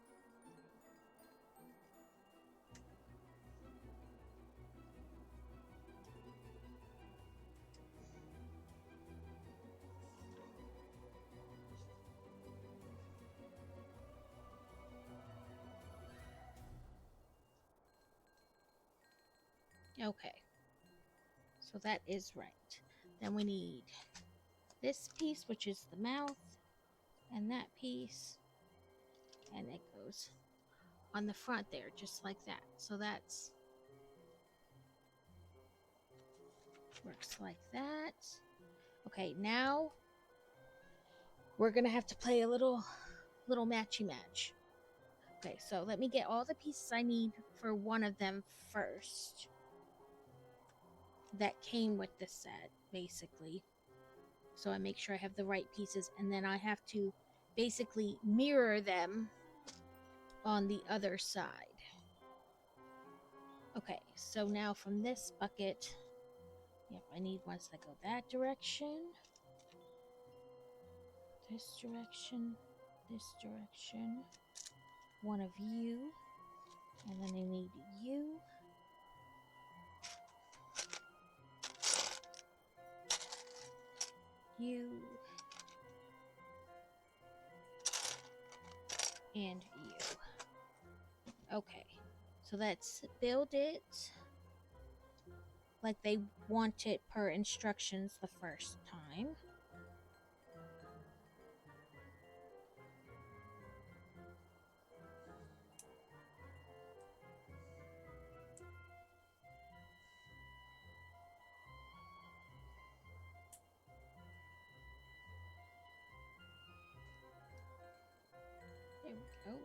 Okay. So that is right. Then we need this piece, which is the mouth, and that piece, and it goes on the front there, just like that. So that's works like that. Okay, now we're gonna have to play a little matchy match. Okay, so let me get all the pieces I need for one of them first. That came with the set, basically. So I make sure I have the right pieces, and then I have to basically mirror them on the other side. Okay, so now from this bucket, yep, I need ones that go that direction, this direction, one of you, and then I need you, and you. Okay, so let's build it like they want it per instructions the first time. There we go.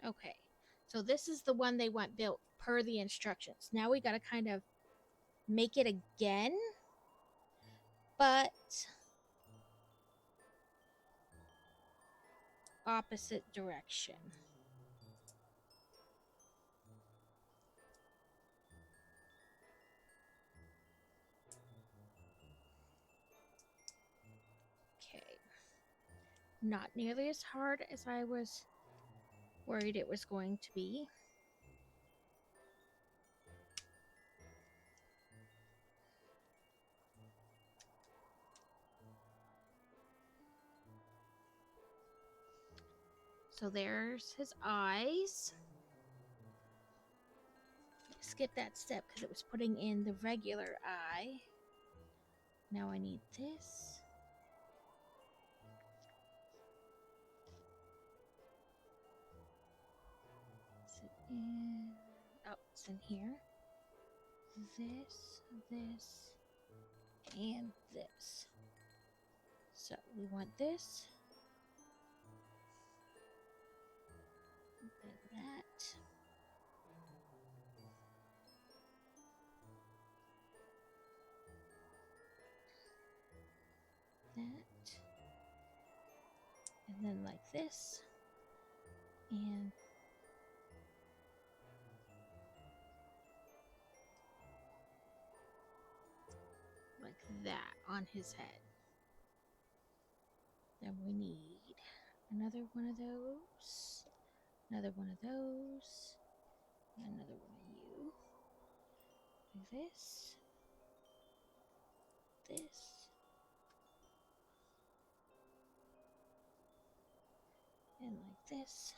Okay, so this is the one they want built per the instructions. Now we got to kind of make it again, but opposite direction. Okay. Not nearly as hard as I was worried it was going to be. So there's his eyes. Skip that step because it was putting in the regular eye. Now I need this. Is it in? Oh, it's in here. This, and this. So we want this. Then that. That. And then like this. And like that on his head. Then we need another one of those, another one of those, another one of you. Do this, and like this.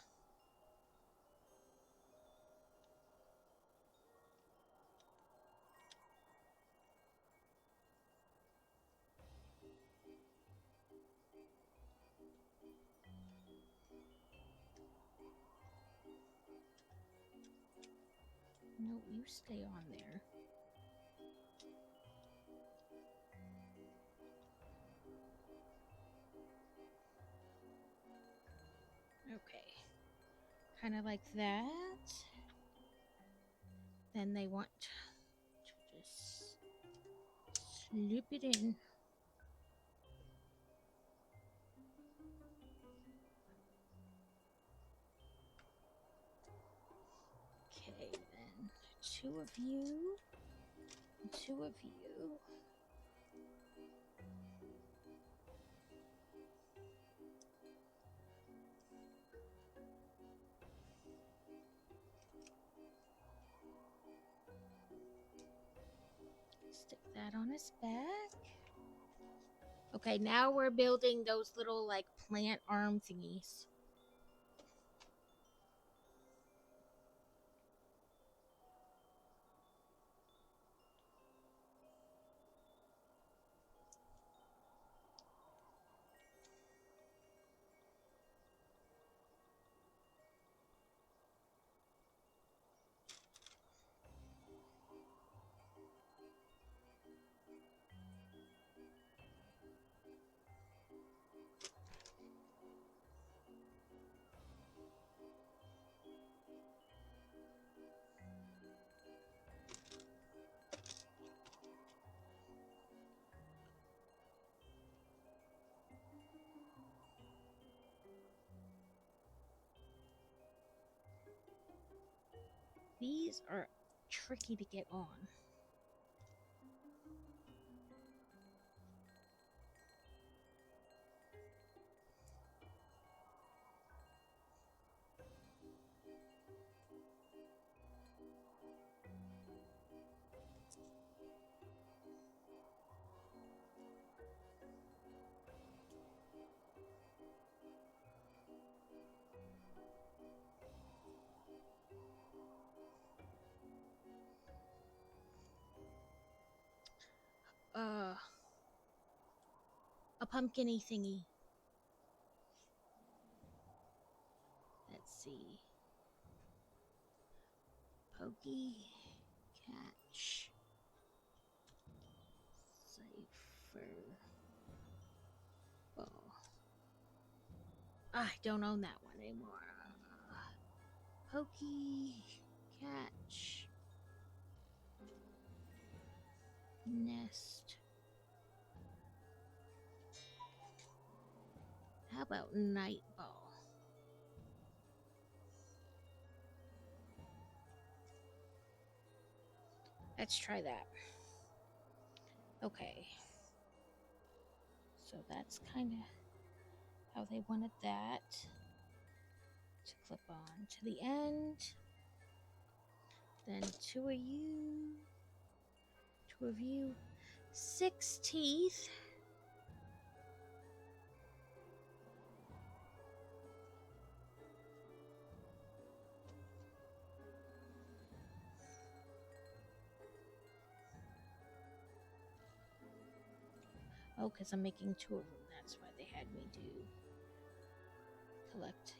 No, you stay on there. Okay. Kind of like that. Then they want to just slip it in. Okay, then two of you, and two of you. Stick that on his back. Okay, now we're building those little like plant arm thingies. These are tricky to get on. A pumpkin-y thingy. Let's see. Pokey, catch, cipher, ball. I don't own that one anymore. Pokey, catch, nest. How about night ball? Let's try that. Okay. So that's kind of how they wanted that to clip on to the end. Then two of you, 6 teeth. Oh, because I'm making 2 of them. That's why they had me do collect.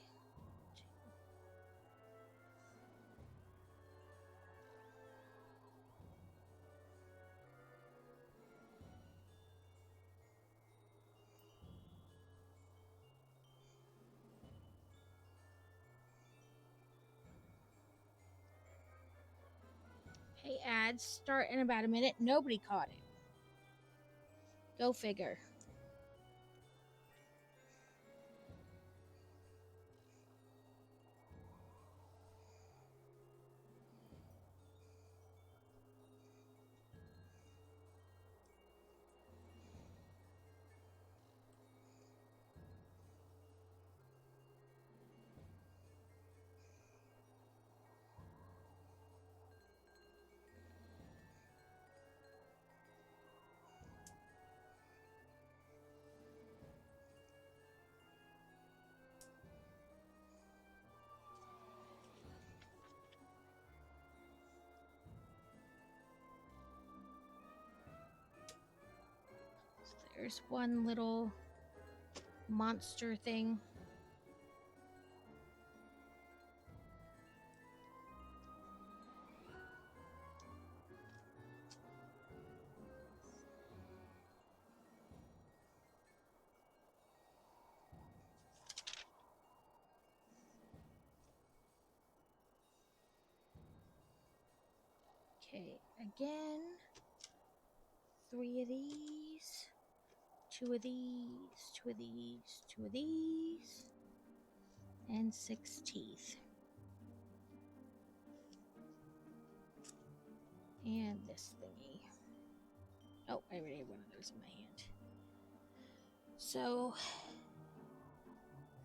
Hey, ads start in about a minute. Nobody caught it. Go figure. There's one little monster thing. Okay, again. 3 of these. 2 of these. 2 of these. 2 of these. And 6 teeth. And this thingy. Oh, I already have one of those in my hand. So,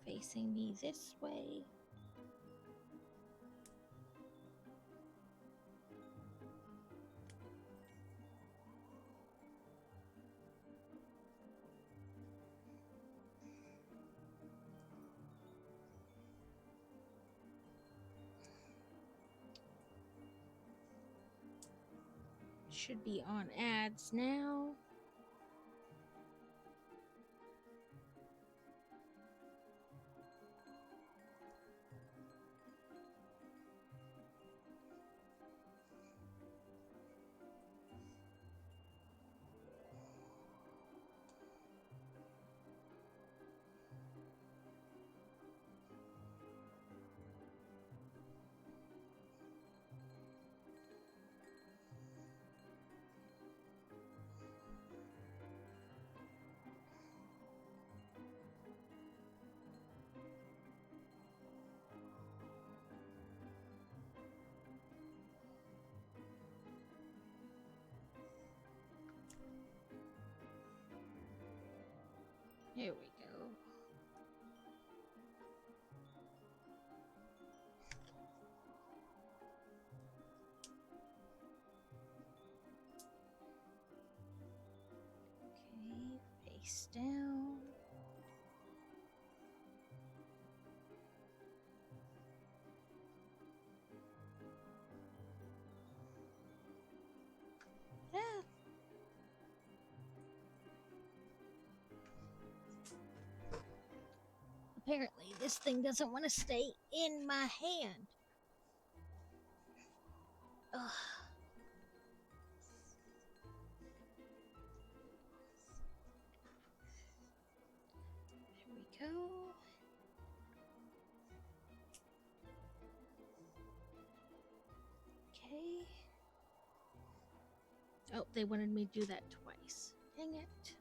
facing me this way. Should be on ads now. Here we go. Okay, face down. Ah. Apparently, this thing doesn't want to stay in my hand. Ugh. There we go. Okay. Oh, they wanted me to do that twice. Dang it.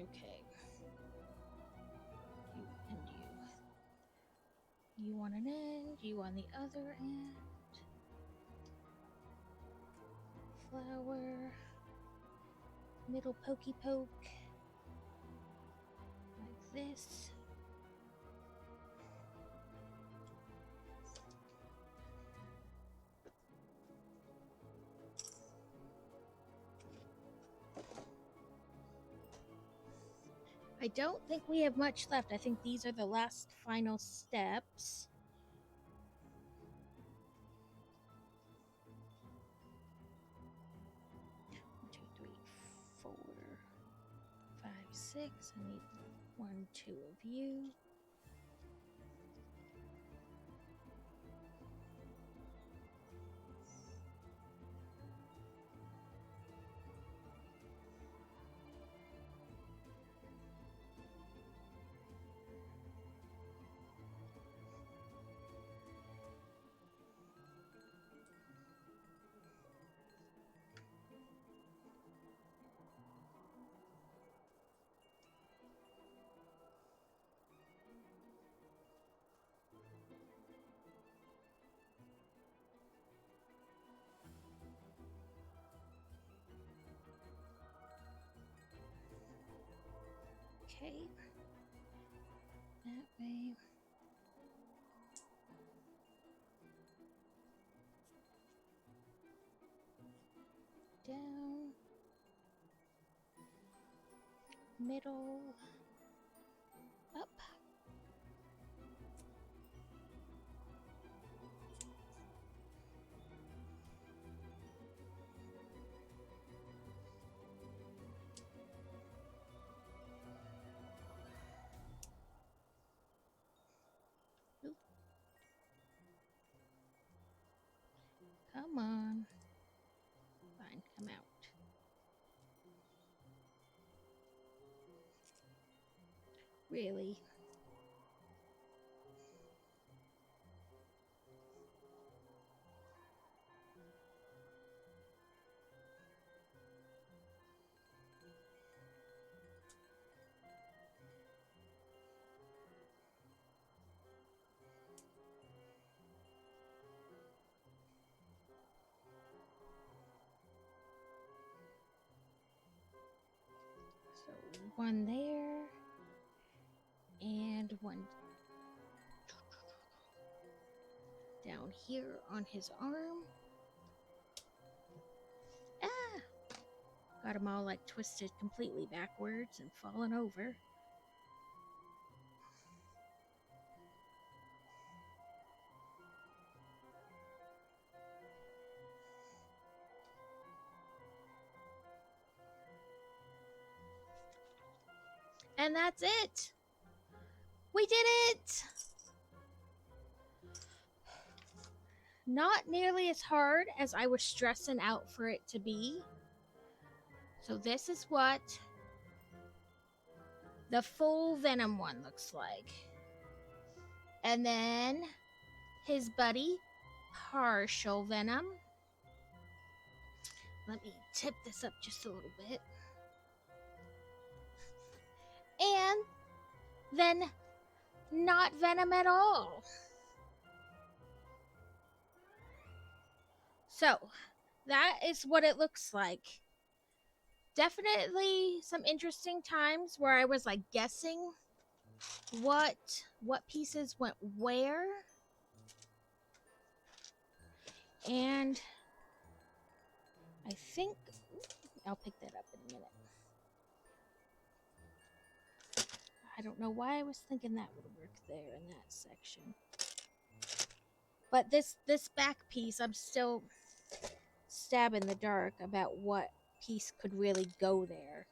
Okay. You and you. You on an end, you on the other end. Flower. Middle pokey poke. Like this. I don't think we have much left. I think these are the last final steps. One, two, three, 4, 5, 6. I need 1, 2 of you. Okay. That way. Down. Middle. Up. Oop. Come on. Fine, come out. Really? So 1 there. And 1 down here on his arm. Ah! Got him all like twisted completely backwards and fallen over. And that's it! We did it! Not nearly as hard as I was stressing out for it to be. So this is what the full Venom one looks like. And then his buddy, partial Venom. Let me tip this up just a little bit. And then not venom at all. So, that is what it looks like. Definitely some interesting times where I was like guessing what pieces went where. And I think I'll pick that up in a minute. I don't know why I was thinking that would work there in that section. But this back piece, I'm still stab in the dark about what piece could really go there.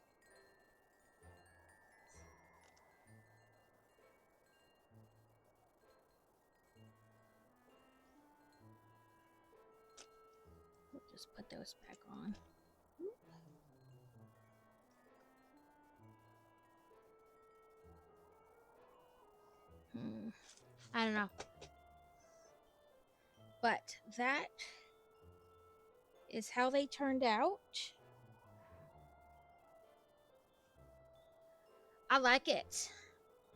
We'll just put those back on. I don't know. But that is how they turned out. I like it.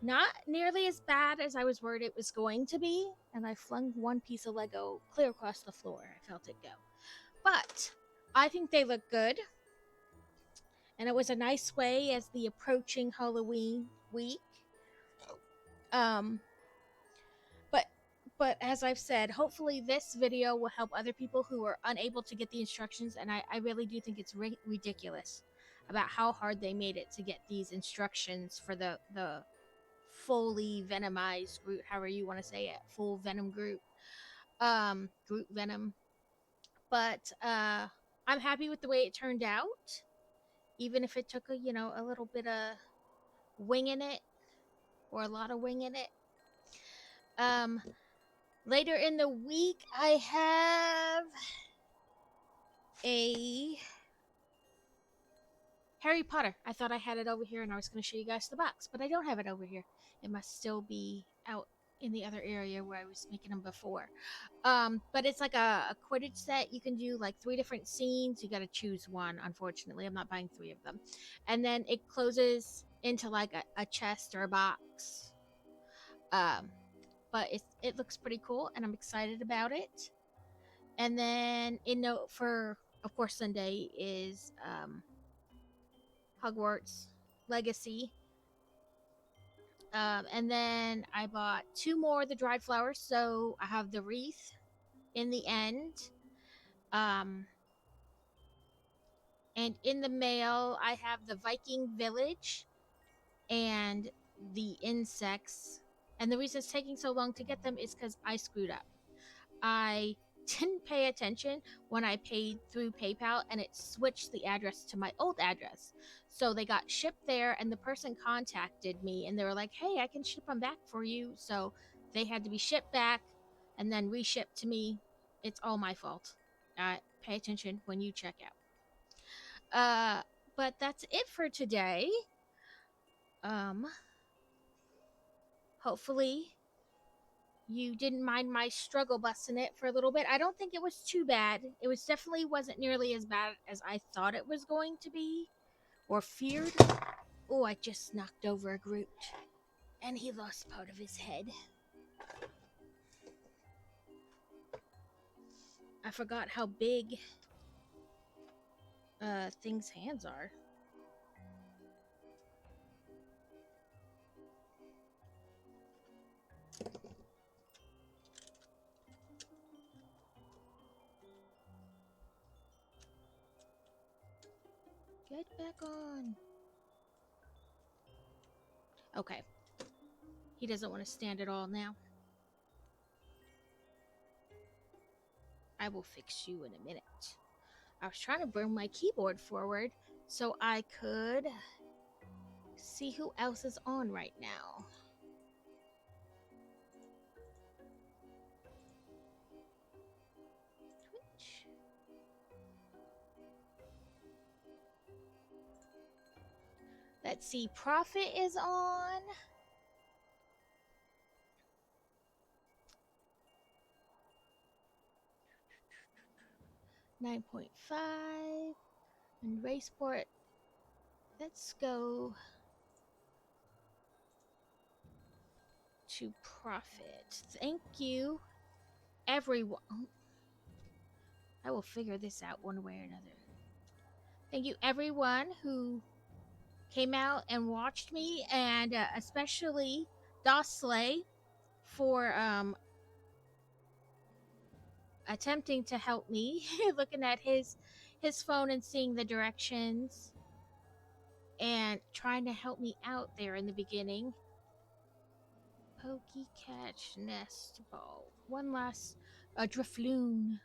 Not nearly as bad as I was worried it was going to be, and I flung one piece of Lego clear across the floor. I felt it go. But I think they look good. And it was a nice way as the approaching Halloween week. Um, but as I've said, hopefully this video will help other people who are unable to get the instructions. And I really do think it's ridiculous about how hard they made it to get these instructions for the fully venomized Groot, however you want to say it, full venom Groot, Groot venom. But I'm happy with the way it turned out, even if it took a little bit of winging it, or a lot of winging it. Later in the week, I have a Harry Potter. I thought I had it over here and I was going to show you guys the box, but I don't have it over here. It must still be out in the other area where I was making them before. But it's like a Quidditch set. You can do like 3 different scenes. You got to choose one. Unfortunately, I'm not buying 3 of them. And then it closes into like a chest or a box. But it looks pretty cool, and I'm excited about it. And then for of course Sunday is Hogwarts Legacy. And then I bought 2 more of the dried flowers, so I have the wreath in the end. And in the mail, I have the Viking village and the insects. And the reason it's taking so long to get them is because I screwed up. I didn't pay attention when I paid through PayPal, and it switched the address to my old address. So they got shipped there, and the person contacted me and they were like, hey, I can ship them back for you. So they had to be shipped back and then reshipped to me. It's all my fault. Pay attention when you check out. But that's it for today. Hopefully you didn't mind my struggle busting it for a little bit. I don't think it was too bad. It was definitely wasn't nearly as bad as I thought it was going to be, or feared. Oh, I just knocked over a Groot, and he lost part of his head. I forgot how big things' hands are. Get back on. Okay. He doesn't want to stand at all now. I will fix you in a minute. I was trying to bring my keyboard forward so I could see who else is on right now. Twitch. Let's see, Prophet is on. $9.5 and Raceport. Let's go to profit. Thank you, everyone. I will figure this out one way or another. Thank you, everyone who came out and watched me, and especially Dosley for attempting to help me, looking at his phone and seeing the directions and trying to help me out there in the beginning. Pokey catch nest ball. One last drifloon.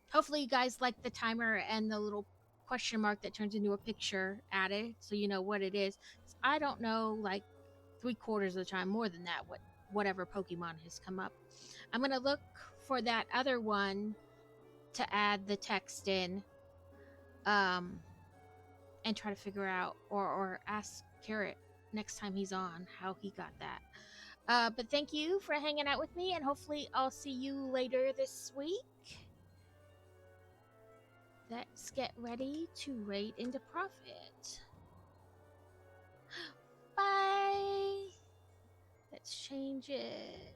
Hopefully you guys like the timer and the little question mark that turns into a picture added, so you know what it is. I don't know, like 3/4 of the time, more than that, whatever Pokemon has come up. I'm gonna look for that other one to add the text in, and try to figure out or ask Carrot next time he's on how he got that. But thank you for hanging out with me, and hopefully I'll see you later this week. Let's get ready to raid into profit. Bye. Let's change it.